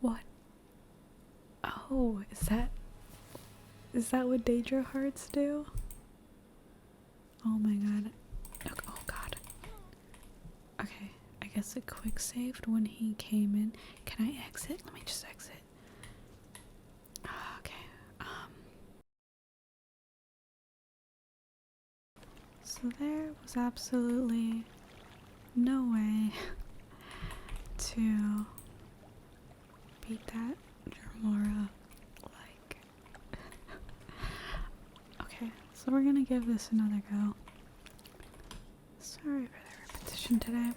What? Oh, is that what daedra hearts do? Oh my god. Oh god. Okay, I guess it quick saved when he came in. Can I exit? Let me just exit. Okay. So there was absolutely no way to beat that Balmora. Like, okay, so we're gonna give this another go. Sorry for the repetition today.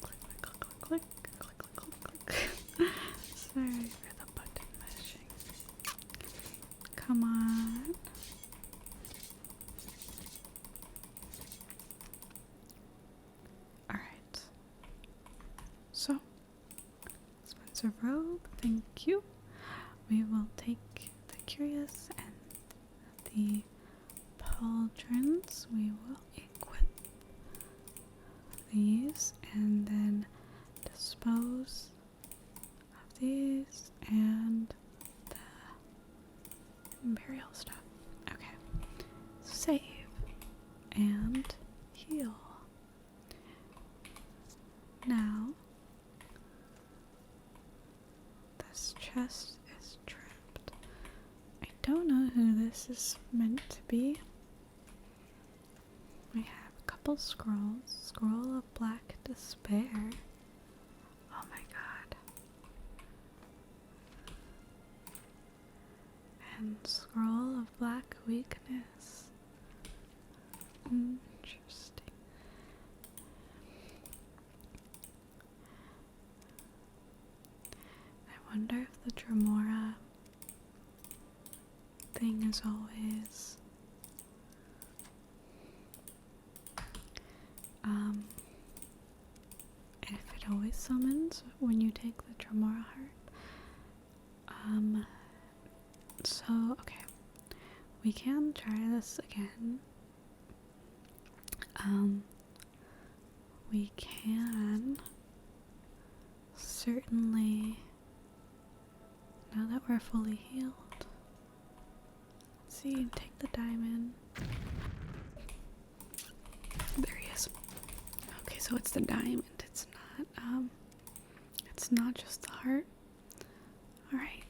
Click, click, click, click, click, click. Sorry for the button mashing. Come on. Alright. So, Spencer Robe, thank you. We will take the Curious and the Pauldrons. We will equip these and then dispose of these and the Imperial stuff. Okay. Save and heal. Now, this chest is trapped. I don't know who this is meant to be. We have a couple scrolls. Scroll of Black Despair. Oh my god. And Scroll of Black Weakness. Interesting. I wonder if the Dremora thing is always if it always summons when you take the Dremora heart. So okay, we can try this again. We can certainly, now that we're fully healed, let's see, take the diamond. There he is. Okay, so it's the diamond. It's not just the heart. All right.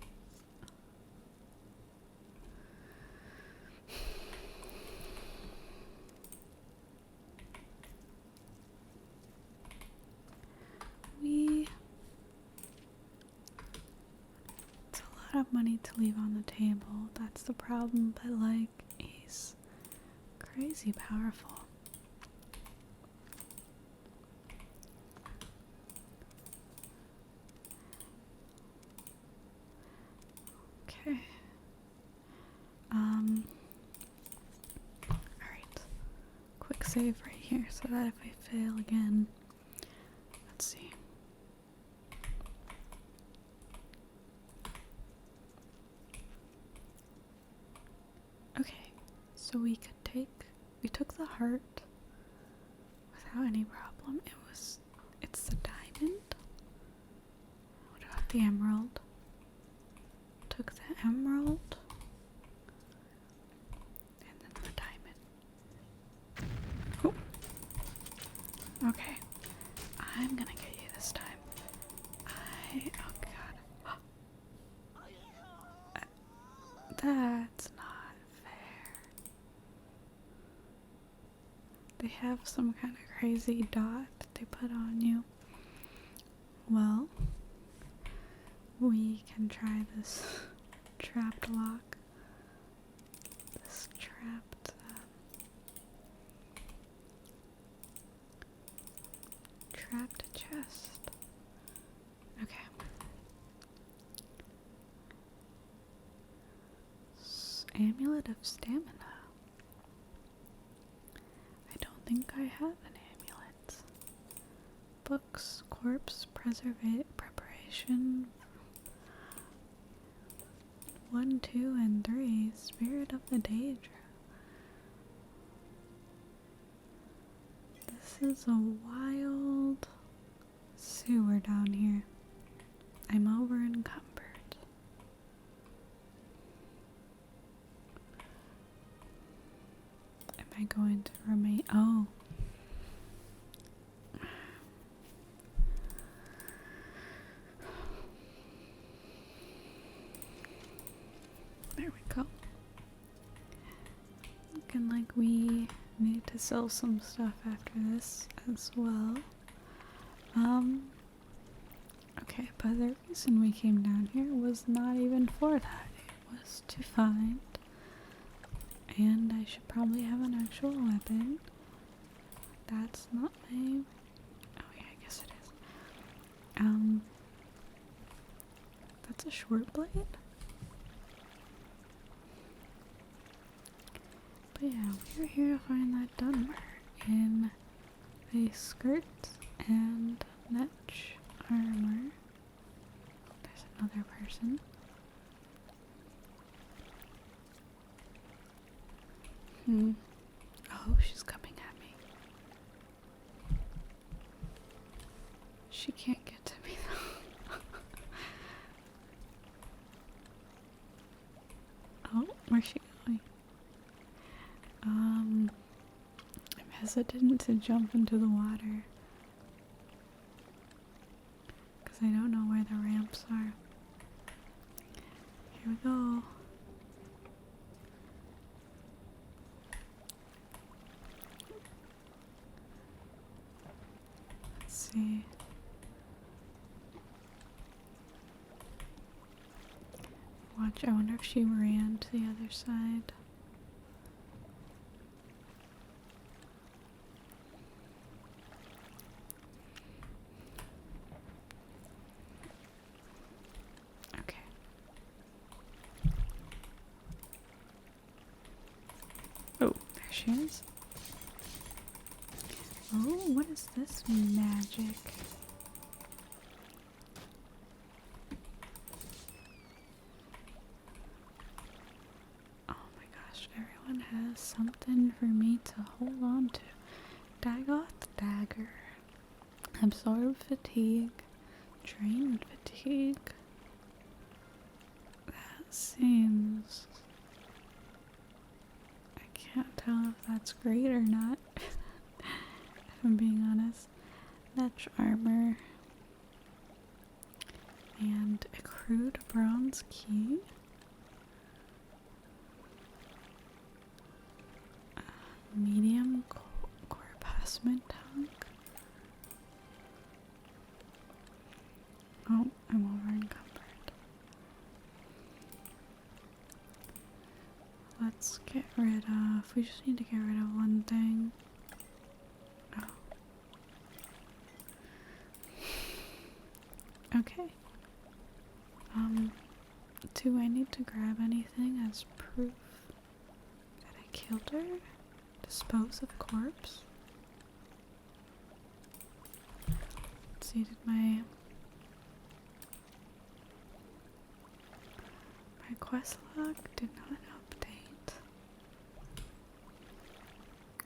It's a lot of money to leave on the table. That's the problem, but like, he's crazy powerful. Okay. Alright. Quick save right here so that if I fail again, let's see. Okay, so we took the heart without any problem. It's the diamond. What about the emerald? Took the emerald. And then the diamond. Oh. Okay. I'm gonna get you this time. Oh god. That's not fair. They have some kind of crazy dot that they put on you. Well, we can try this trapped lock. This trapped chest. Okay. Amulet of Stamina. I don't think I have an amulet. Books, corpse, preparation. 1, 2, and 3. Spirit of the daedra. This is a wild sewer down here. I'm over encumbered. Am I going to remain? Oh. There we go. Looking like we need to sell some stuff after this as well. Okay, but the reason we came down here was not even for that. It was to find, and I should probably have an actual weapon. That's not my, oh yeah, I guess it is. That's a short blade? But yeah, we're here to find that dunmer in a skirt and netch armor. There's another person. Oh, she's coming at me. She can't get to me though. Oh, where's she going? I'm hesitant to jump into the water because I don't know where the ramps are. Here we go. Let's see. Watch, I wonder if she ran to the other side. Oh, there she is. Oh, what is this magic? Oh my gosh, everyone has something for me to hold on to. Dagoth dagger. Absorb fatigue. Drain fatigue. That seems... can't tell if that's great or not, if I'm being honest. Netch armor. And accrued bronze key. Medium corpusment tank. Oh, I'm over encumbered. Let's get rid of, we just need to get rid of one thing. Oh. Okay. Do I need to grab anything as proof that I killed her? Dispose of corpse? Let's see, did my quest log did not update.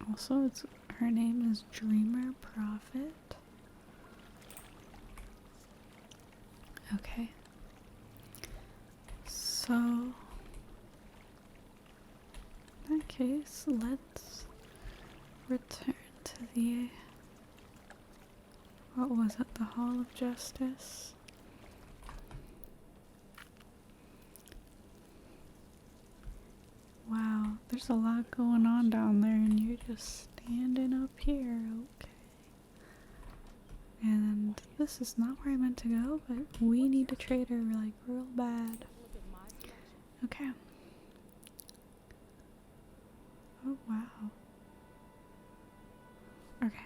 Also, her name is Dreamer Prophet. Okay. So, in that case, let's return to the, what was it, the Hall of Justice? Wow, there's a lot going on down there and you're just standing up here, okay. And this is not where I meant to go, but we need to trade her like real bad. Okay. Oh wow. Okay.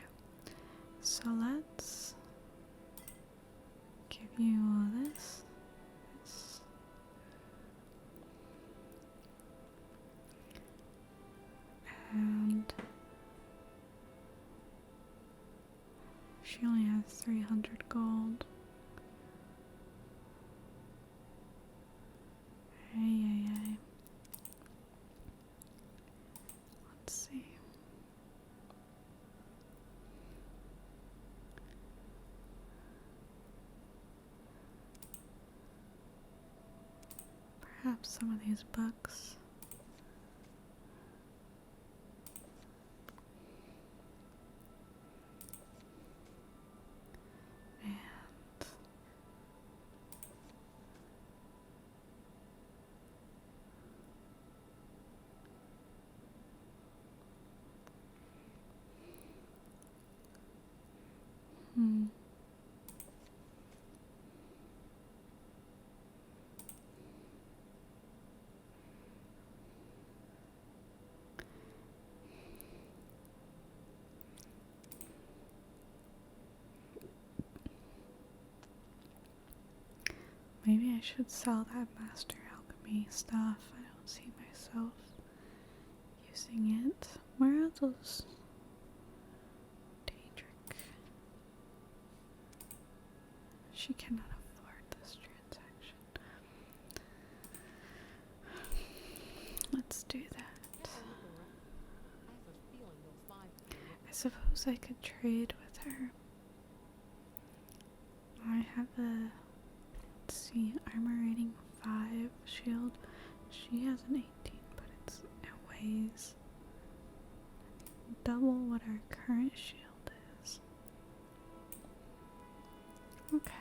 So let's give you all this. She only has 300 gold. Ay. Let's see. Perhaps some of these books. And maybe I should sell that master alchemy stuff. I don't see myself using it. Where are those? Daedric. She cannot afford this transaction. Let's do that. I suppose I could trade with her. I have a, let's see, armor rating 5 shield. She has an 18, but it weighs double what our current shield is. Okay.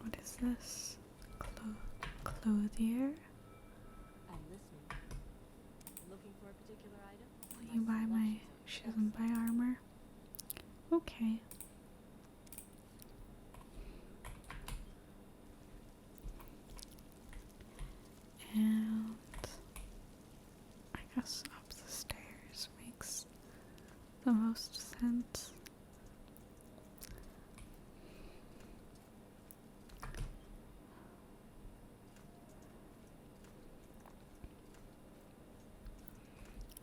What is this? Clothier? I'm listening. Looking for a particular item? Will you buy my... She doesn't buy armor? Okay. And I guess up the stairs makes the most sense.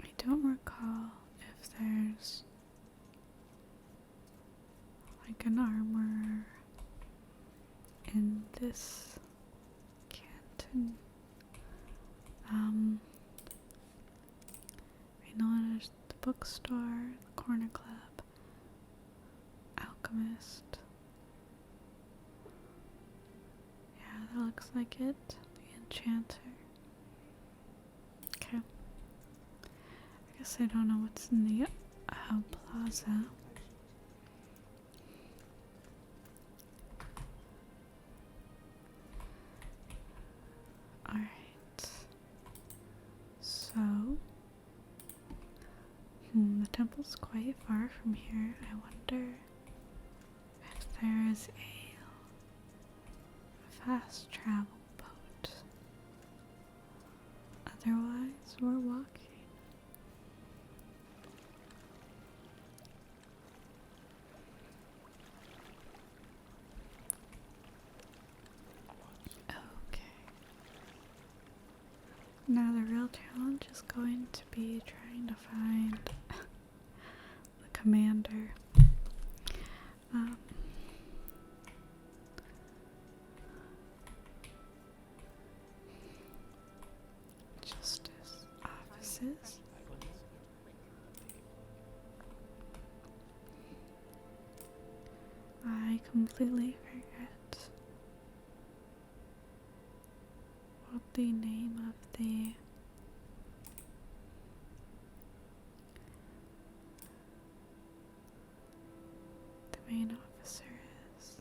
I don't recall if there's like an armor in this canton. I know there's the bookstore, the corner club, alchemist. Yeah, that looks like it. The enchanter. Okay. I guess I don't know what's in the plaza. Alright. So, the temple's quite far from here. I wonder if there is a fast travel boat. Otherwise, we're walking. Okay. Now the real challenge is going to be trying to find the commander. Justice offices. I completely forget what the name of the main officer is.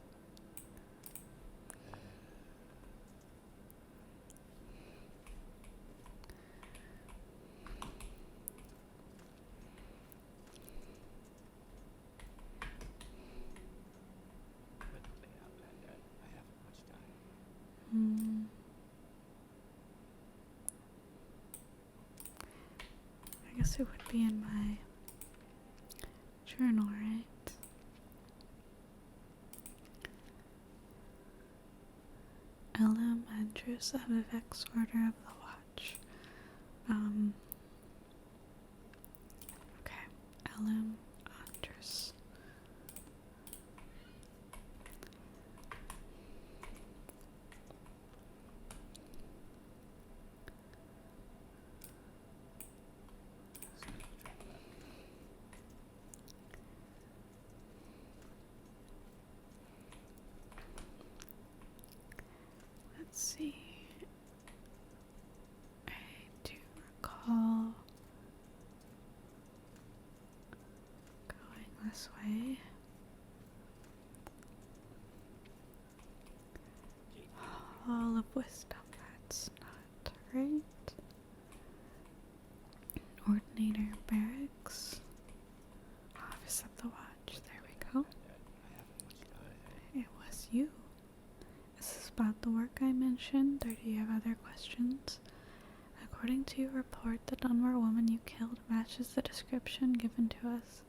Quickly, Outlander. I haven't much time. I guess it would be in my journal, right? Mistress of Vivec's Order of the Watch. Okay. Elum Andrus. Let's see. I do recall going this way. Hall of Wisdom, that's not right. Ordinator Barracks. Office of the Watch, there we go. It was you. Is this about the work I mentioned, or do you have other questions? According to your report, the Dunmer woman you killed matches the description given to us.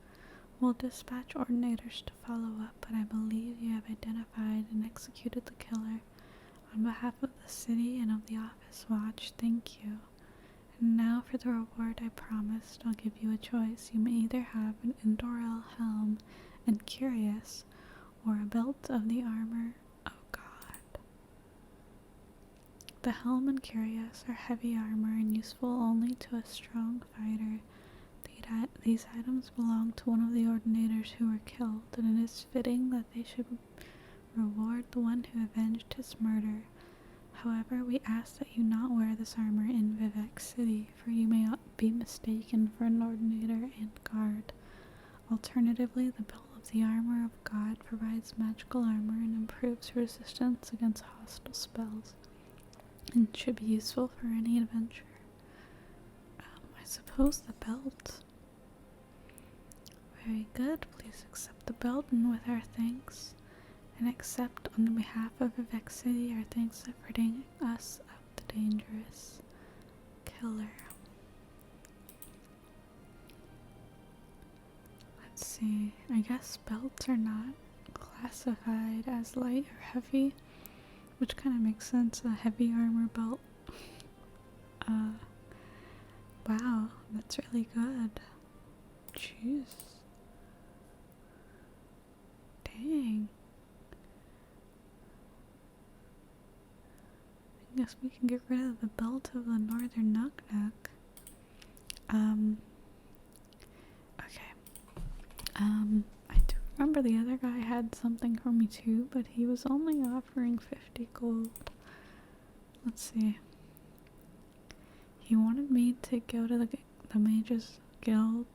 We'll dispatch ordinators to follow up, but I believe you have identified and executed the killer. On behalf of the city and of the Office Watch, thank you. And now for the reward I promised. I'll give you a choice. You may either have an Indorel helm and Caius, or a belt of the armor of God. The helm and Caius are heavy armor and useful only to a strong fighter. These items belong to one of the ordinators who were killed, and it is fitting that they should reward the one who avenged his murder. However, we ask that you not wear this armor in Vivec City, for you may be mistaken for an ordinator and guard. Alternatively, the belt of the armor of God provides magical armor and improves resistance against hostile spells, and should be useful for any adventure. I suppose the belt. Very good. Please accept the belt, and with our thanks, and accept on the behalf of Vivec City our thanks for ridding us of the dangerous killer. Let's see. I guess belts are not classified as light or heavy, which kind of makes sense. A heavy armor belt. Wow, that's really good. Jeez. Dang. I guess we can get rid of the belt of the Northern Knock-Knock. Okay. I do remember the other guy had something for me too, but he was only offering 50 gold. Let's see. He wanted me to go to the Mages Guild.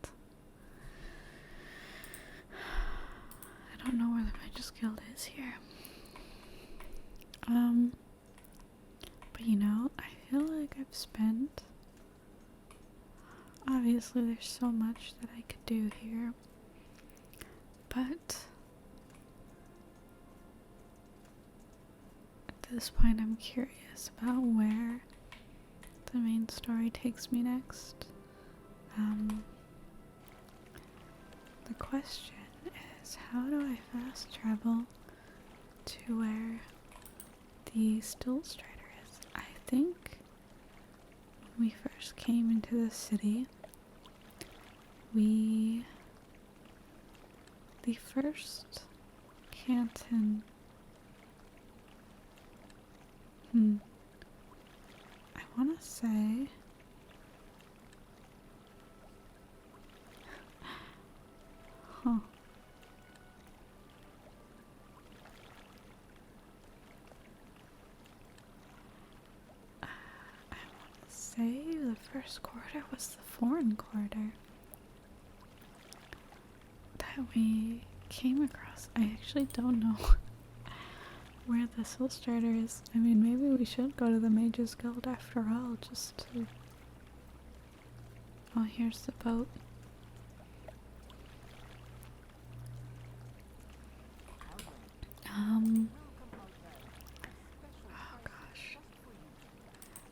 I don't know where the Mages Guild is here. But you know, I feel like I've spent... Obviously there's so much that I could do here. But... at this point I'm curious about where the main story takes me next. The question is, how do I fast travel to where the Still Strider is? I think when we first came into the city, the first canton, I want to say, the first quarter was the foreign quarter that we came across. I actually don't know where the Soul Strider is. I mean, maybe we should go to the Mages Guild after all, just to... Oh, here's the boat. Oh gosh.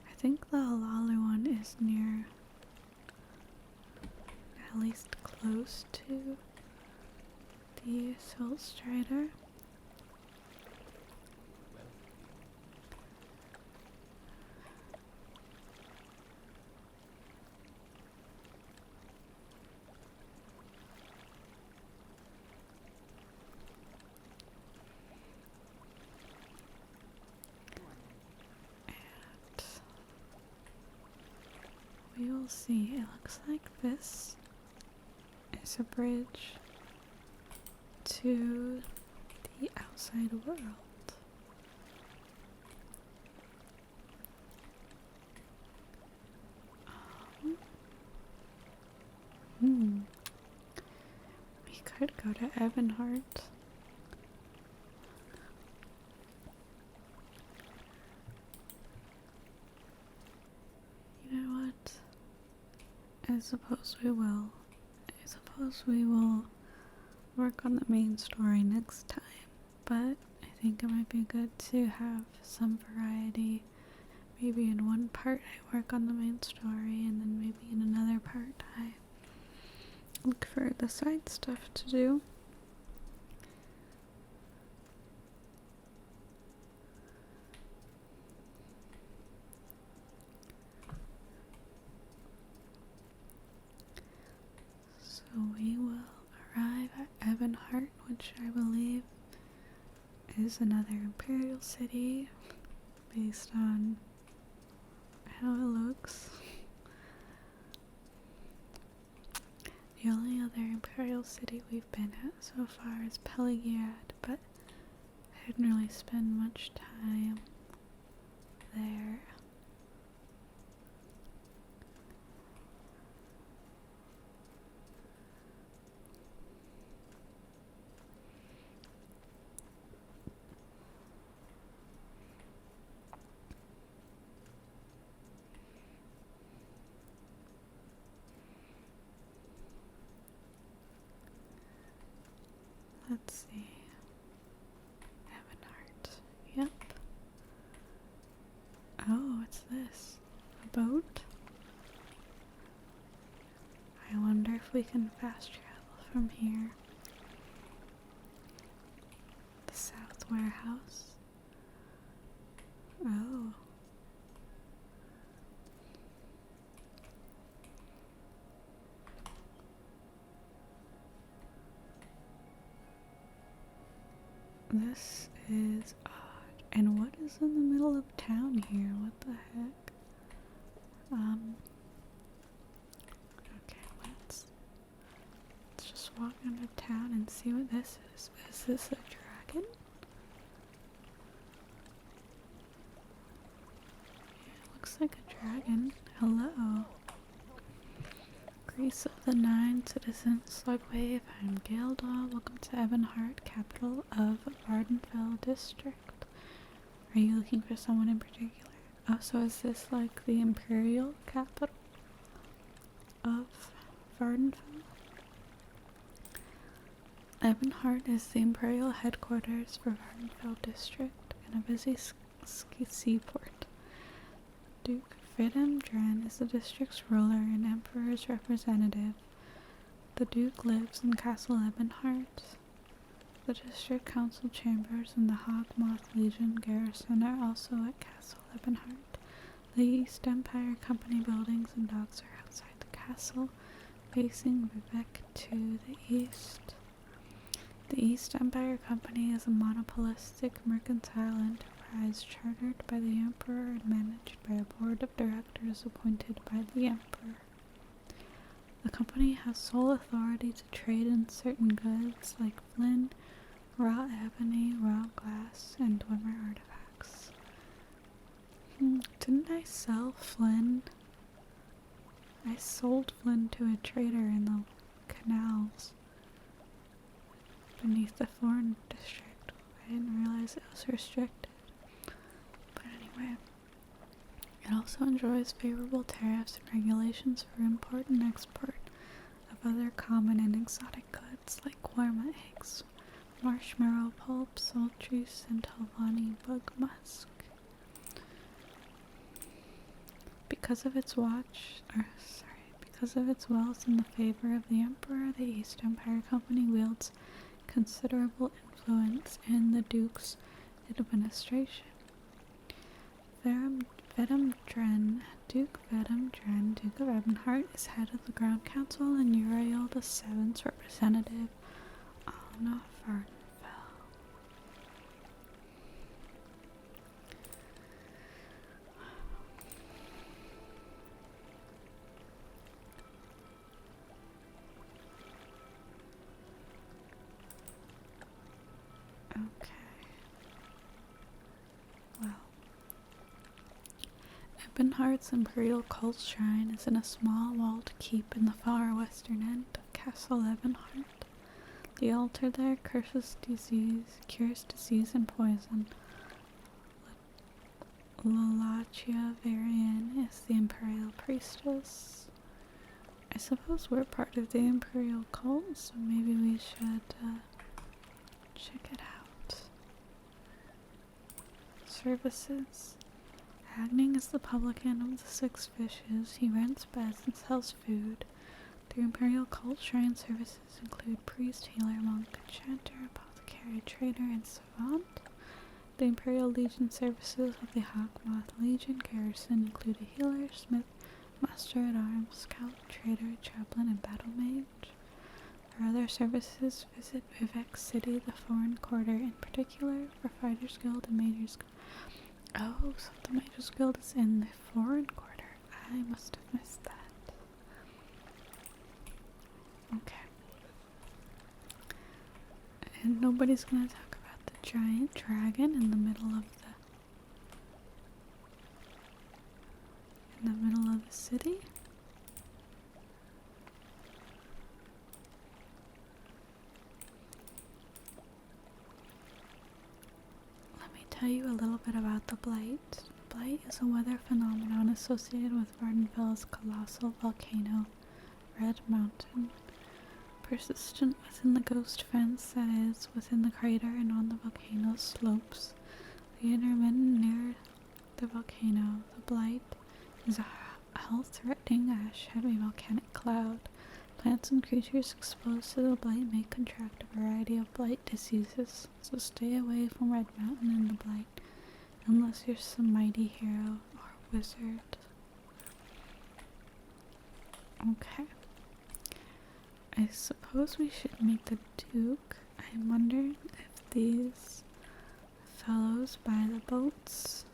I think the Halalu one is near, at least close to the Soul Strider. we will see. It looks like this is a bridge to the outside world. We could go to Ebonheart. You know what? I suppose we will. I suppose we will work on the main story next time. But I think it might be good to have some variety. Maybe in one part I work on the main story, and then maybe in another part I look for the side stuff to do. So we will arrive at Ebonheart, which I believe is another imperial city based on how it looks. The only other imperial city we've been at so far is Pelagiad, but I didn't really spend much time there. Let's see. Ebonheart. Yep. Oh, what's this? A boat? I wonder if we can fast travel from here. The South Warehouse. Oh. This is odd. And what is in the middle of town here? What the heck? Okay, let's just walk into town and see what this is. Is this a dragon? Yeah, it looks like a dragon. Hello. Grace of the Nine, Citizen Slugwave, I'm Gildal. Welcome to Ebonheart, capital of Vardenfell District. Are you looking for someone in particular? Oh, so is this like the imperial capital of Vardenfell? Ebonheart is the imperial headquarters for Vardenfell District and a busy seaport. Duke Vidam Dren is the district's ruler and emperor's representative. The Duke lives in Castle Ebonheart. The district council chambers and the Hawkmoth Legion garrison are also at Castle Ebonheart. The East Empire Company buildings and docks are outside the castle, facing Vivec to the east. The East Empire Company is a monopolistic mercantile enterprise chartered by the Emperor and managed by a board of directors appointed by the Emperor. The company has sole authority to trade in certain goods like flint, raw ebony, raw glass, and dunmer artifacts. Didn't I sell flint? I sold flint to a trader in the canals beneath the Thorn district. I didn't realize it was restricted. But anyway, it also enjoys favorable tariffs and regulations for import and export of other common and exotic goods like warma eggs, marshmallow pulp, sultry, centelvani bug musk. Because of its wealth and the favor of the Emperor, the East Empire Company wields considerable influence in the Duke's administration. Vidam Dren, Duke Vidam Dren, Duke of Ebonheart, is head of the Ground Council and Uriel the Seventh's representative on Vardenfell. Okay. Well. Ebonheart's Imperial Cult Shrine is in a small walled keep in the far western end of Castle Ebonheart. The altar there cures disease and poison. Lalatia Varian is the Imperial Priestess. I suppose we're part of the Imperial cult, so maybe we should check it out. Services. Agning is the publican of the 6 fishes. He rents beds and sells food. The Imperial cult shrine services include priest, healer, monk, enchanter, apothecary, trader, and savant. The Imperial Legion services of the Hawkmoth Legion garrison include a healer, smith, master-at-arms, scout, trader, chaplain, and battle mage. For other services, visit Vivec City, the Foreign Quarter in particular, for Fighters Guild and Majors Guild. Oh, so the Majors Guild is in the Foreign Quarter. I must have missed that. Okay. And nobody's gonna talk about the giant dragon in the middle of the city. Let me tell you a little bit about the Blight. The Blight is a weather phenomenon associated with Vardenfell's colossal volcano, Red Mountain. Persistent within the ghost fence, that is, within the crater and on the volcano's slopes. The intermittent near the volcano, the Blight, is a health-threatening ash-heavy volcanic cloud. Plants and creatures exposed to the Blight may contract a variety of Blight diseases, so stay away from Red Mountain and the Blight, unless you're some mighty hero or wizard. Okay. I suppose we should meet the Duke. I'm wondering if these fellows by the boats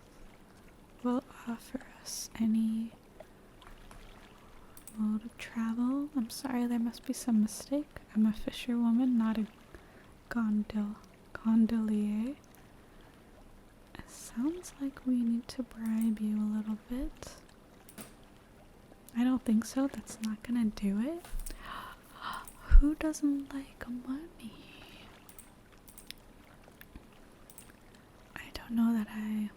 will offer us any mode of travel. I'm sorry, there must be some mistake. I'm a fisherwoman, not a gondolier. It sounds like we need to bribe you a little bit. I don't think so. That's not gonna do it. Who doesn't like money? I don't know that I...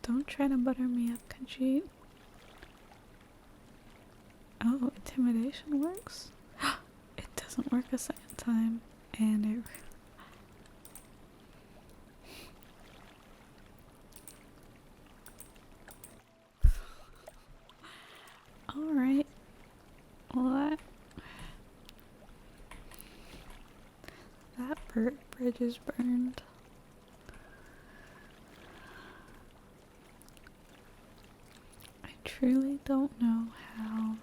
Don't try to butter me up, Khajiit. Oh, intimidation works? It doesn't work a second time, and it... Alright. What? That bridge is burned. I truly don't know how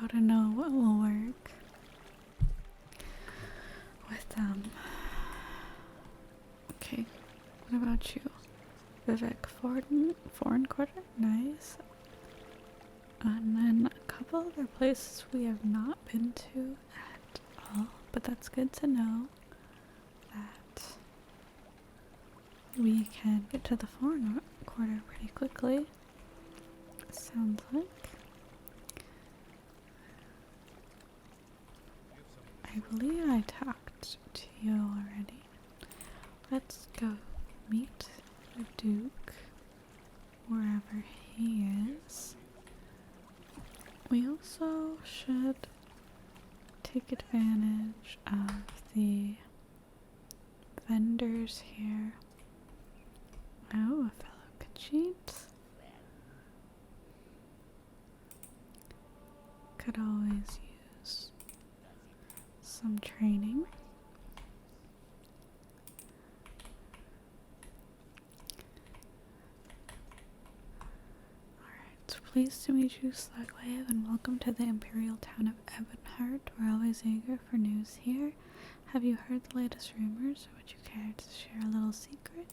to know what will work with Okay, what about you? Vivec Foreign Quarter? Nice. And then a couple other places we have not been to at all, but that's good to know that we can get to the Foreign Quarter pretty quickly. Sounds like. I believe I talked to you already. Let's go meet the Duke wherever he is. We also should take advantage of the vendors here. Oh, a fellow Khajiit. Could always use some training. Alright, pleased to meet you, Slugwave, and welcome to the Imperial town of Ebonheart. We're always eager for news here. Have you heard the latest rumors, or would you care to share a little secret?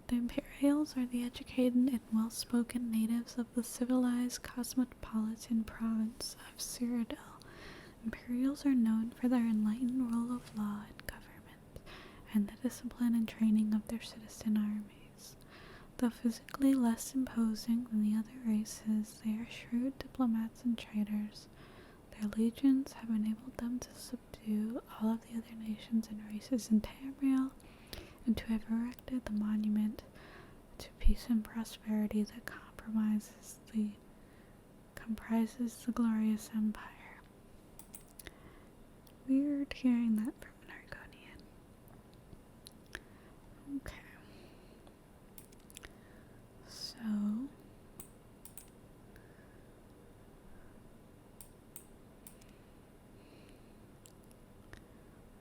The Imperials are the educated and well-spoken natives of the civilized cosmopolitan province of Cyrodiil. Imperials are known for their enlightened rule of law and government, and the discipline and training of their citizen armies. Though physically less imposing than the other races, they are shrewd diplomats and traders. Their legions have enabled them to subdue all of the other nations and races in Tamriel, and to have erected the monument to peace and prosperity that comprises the glorious empire. Weird hearing that from an Argonian. Okay. So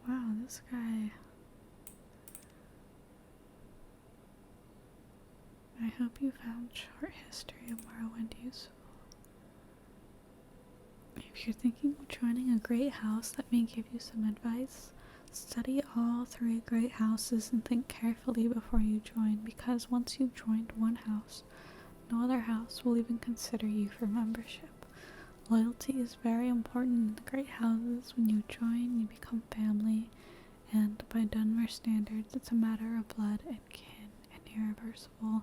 wow, this guy. I hope you found short history of Morrowind useful. If you're thinking of joining a great house, let me give you some advice. Study all 3 great houses and think carefully before you join, because once you've joined one house, no other house will even consider you for membership. Loyalty is very important in the great houses. When you join, you become family, and by Dunmer standards, it's a matter of blood and kin and irreversible.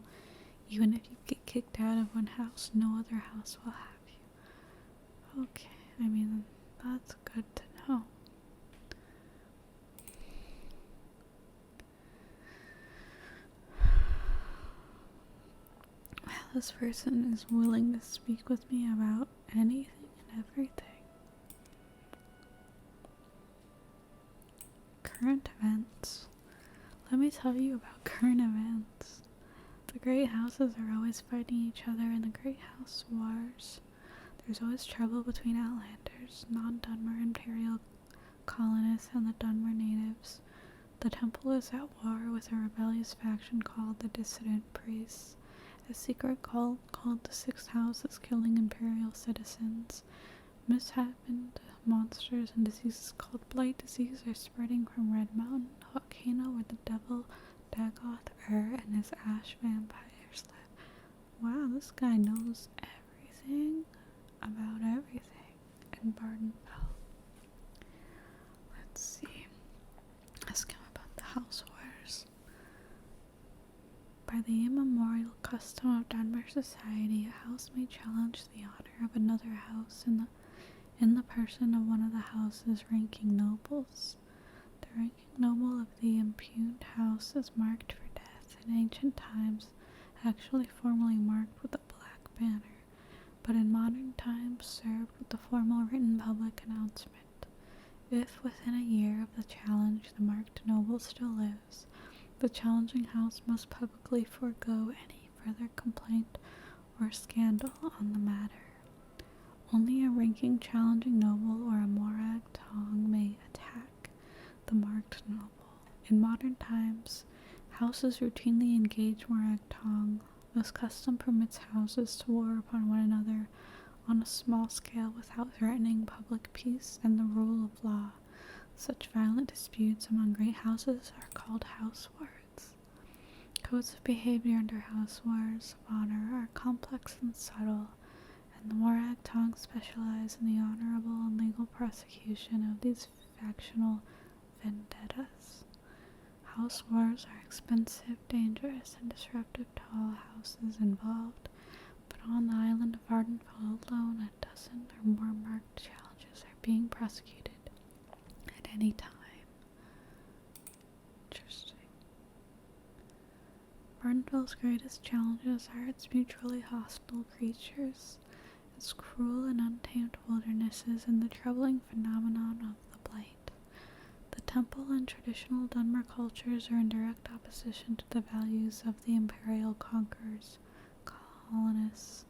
Even if you get kicked out of one house, no other house will have you. Okay, I mean, that's good to know. Well, this person is willing to speak with me about anything and everything. Current events. Let me tell you about current events. The great houses are always fighting each other in the great house wars. There's always trouble between Outlanders, non-Dunmer Imperial colonists, and the Dunmer natives. The temple is at war with a rebellious faction called the Dissident Priests. A secret cult called the Sixth House is killing Imperial citizens. Mishappened monsters and diseases called Blight Disease are spreading from Red Mountain, a volcano where the devil Dagoth and his ash vampires live. Wow, this guy knows everything about everything in Bardenfell. Let's see. Ask him about the house wars. By the immemorial custom of Dunmer society, a house may challenge the honor of another house in the person of one of the house's ranking nobles. The ranking noble of the impugned house is marked for death in ancient times, actually formally marked with a black banner, but in modern times served with the formal written public announcement. If within a year of the challenge the marked noble still lives, the challenging house must publicly forego any further complaint or scandal on the matter. Only a ranking challenging noble or a Morag Tong may attack the marked noble. In modern times, houses routinely engage Morag Tong. This custom permits houses to war upon one another on a small scale without threatening public peace and the rule of law. Such violent disputes among great houses are called house wars. Codes of behavior under house wars of honor are complex and subtle, and the Morag Tong specialize in the honorable and legal prosecution of these factional vendettas. House wars are expensive, dangerous, and disruptive to all houses involved, but on the island of Ardenfell alone, a dozen or more marked challenges are being prosecuted at any time. Interesting. Ardenfell's greatest challenges are its mutually hostile creatures, its cruel and untamed wildernesses, and the troubling phenomenon of the blight. The temple and traditional Dunmer cultures are in direct opposition to the values of the imperial conquerors, colonists,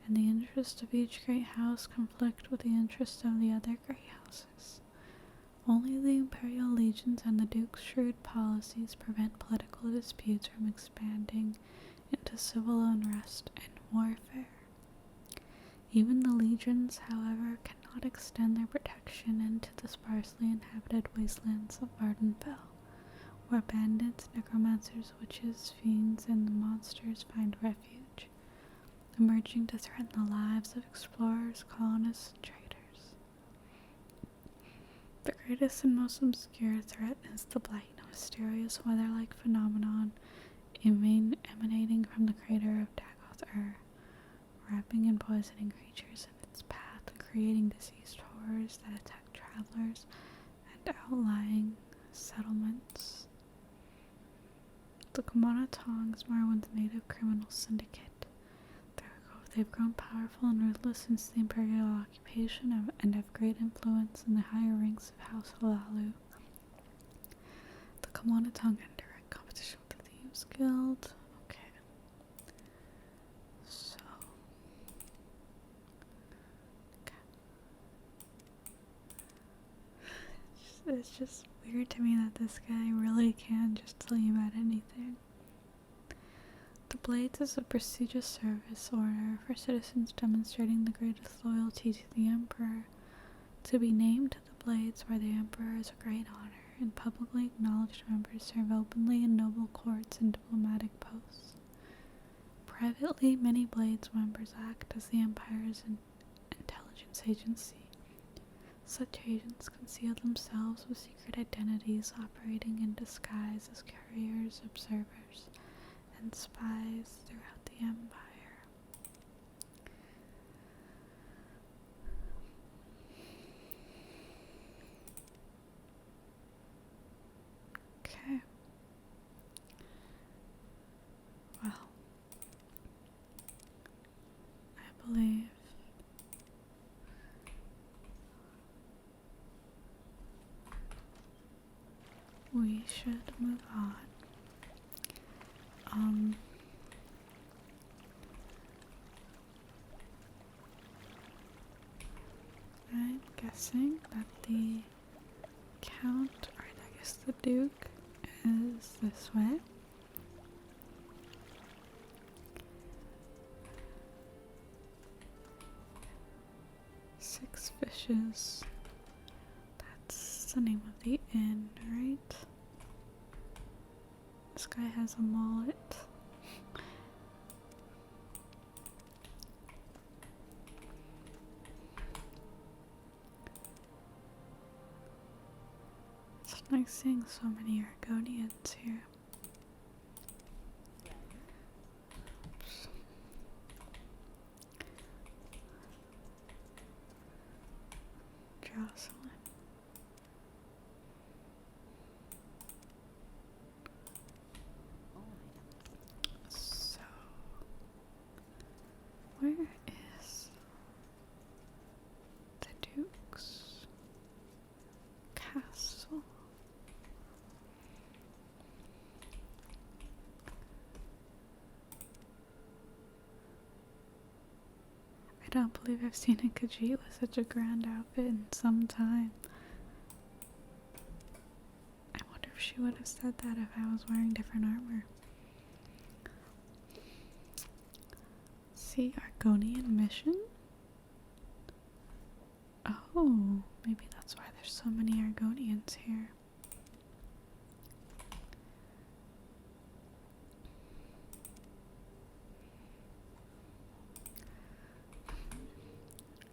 and the interests of each great house conflict with the interests of the other great houses. Only the imperial legions and the duke's shrewd policies prevent political disputes from expanding into civil unrest and warfare. Even the legions, however, cannot extend their protection into the sparsely inhabited wastelands of Ardenfell, where bandits, necromancers, witches, fiends, and the monsters find refuge, emerging to threaten the lives of explorers, colonists, and traders. The greatest and most obscure threat is the blight, a mysterious weather-like phenomenon emanating from the crater of Dagoth, wrapping and poisoning creatures in its path, creating diseased horrors that attack travelers and outlying settlements. The Kumanatong is Morrowind's native criminal syndicate. They've grown powerful and ruthless since the imperial occupation and have great influence in the higher ranks of House Halalu. The Kumanatong in direct competition with the Thieves Guild. Okay. So. Okay. It's just weird to me that this guy really can just tell you about anything. The Blades is a prestigious service order for citizens demonstrating the greatest loyalty to the Emperor. To be named to the Blades by the Emperor is a great honor, and publicly acknowledged members serve openly in noble courts and diplomatic posts. Privately, many Blades members act as the Empire's intelligence agency. Such agents conceal themselves with secret identities, operating in disguise as couriers, observers, and spies throughout the Empire. Okay. Well, I believe we should move on. I'm guessing that the Count, or I guess the Duke, is this way. Six Fishes. That's the name of the inn, right? This guy has a mullet. It's nice seeing so many Argonians here. Oops. Jocelyn. So, where is the Duke's castle? I don't believe I've seen a Khajiit with such a grand outfit in some time. I wonder if she would have said that if I was wearing different armor. See, Argonian mission? Oh, maybe that's why there's so many Argonians here.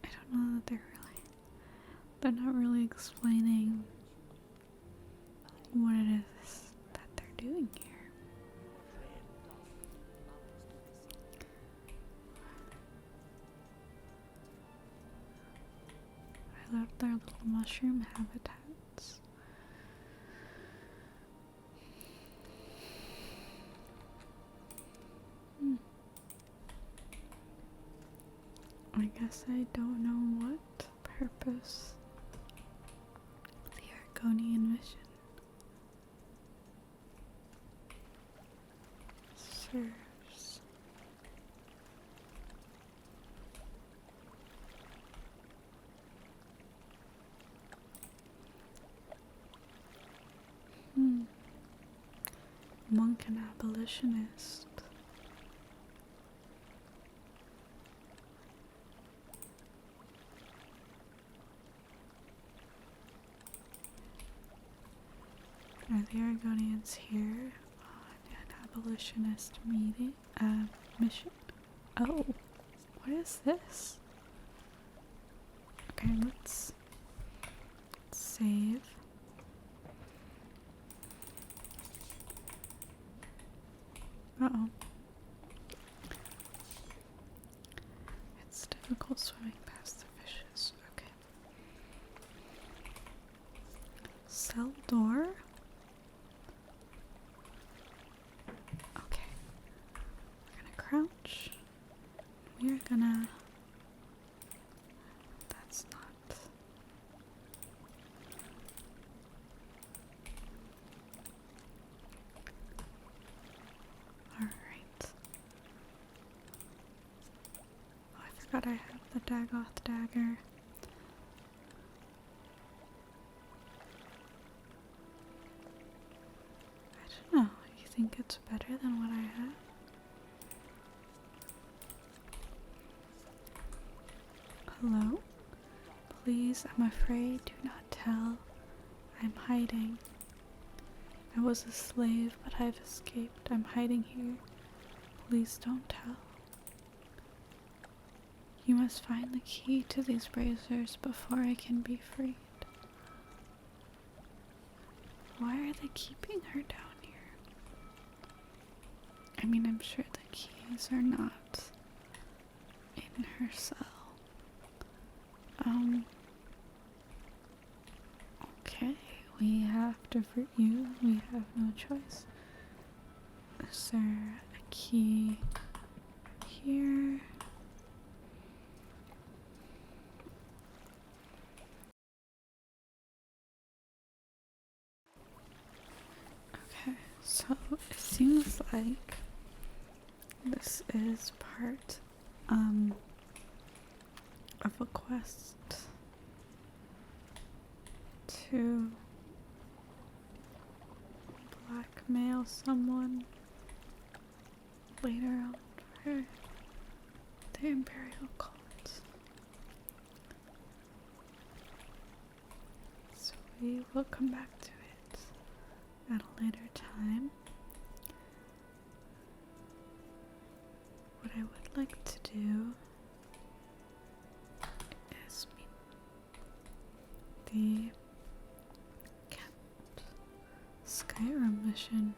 I don't know that they're not really explaining what it is that they're doing here. I love their little mushroom habitats. I guess I don't know what purpose the Argonian mission serves. Monk and abolitionist. Are the Argonians here on an abolitionist mission? Oh, what is this? Okay, let's save. Uh-oh. It's difficult swimming past the fishes. Okay. Cell door? Okay. We're gonna crouch. We're gonna... That's not... Alright. Oh, I forgot I have the Dagoth dagger. I don't know. You think it's better than what I have? Hello? Please, I'm afraid. Do not tell. I'm hiding. I was a slave, but I've escaped. I'm hiding here. Please don't tell. You must find the key to these braziers before I can be freed. Why are they keeping her down here? I mean, I'm sure the keys are not in her cell. Okay, we have to free you. We have no choice. Is there a key here? Okay, so it seems like this is part of a quest to blackmail someone later on for the Imperial cult. So we will come back to it at a later time. What I would like to do is meet the Skyrim mission.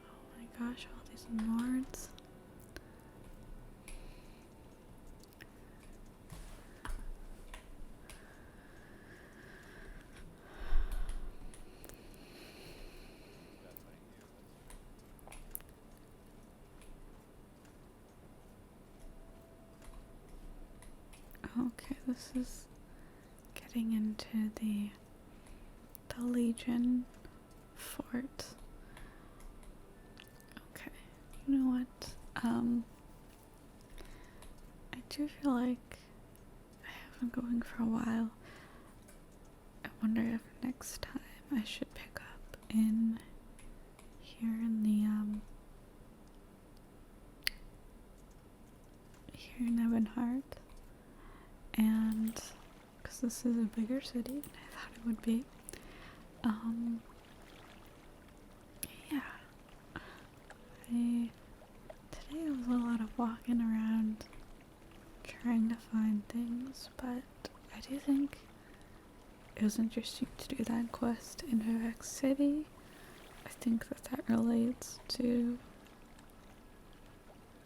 Oh my gosh, all these lords. Okay, this is getting into the Legion fort. Okay, you know what? I do feel like I have been going for a while. I wonder if next time I should pick up in here in the here in Ebonheart, and because this is a bigger city than I thought it would be. Yeah. Today was a lot of walking around trying to find things, but I do think it was interesting to do that quest in Vivec City. I think that relates to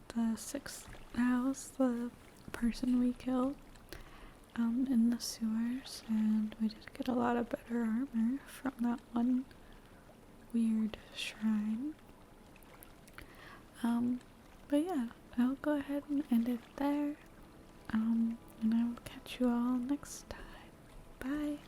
the 6th house, the person we killed in the sewers, and we did get a lot of better armor from that one weird shrine. But yeah, I'll go ahead and end it there, and I will catch you all next time. Bye!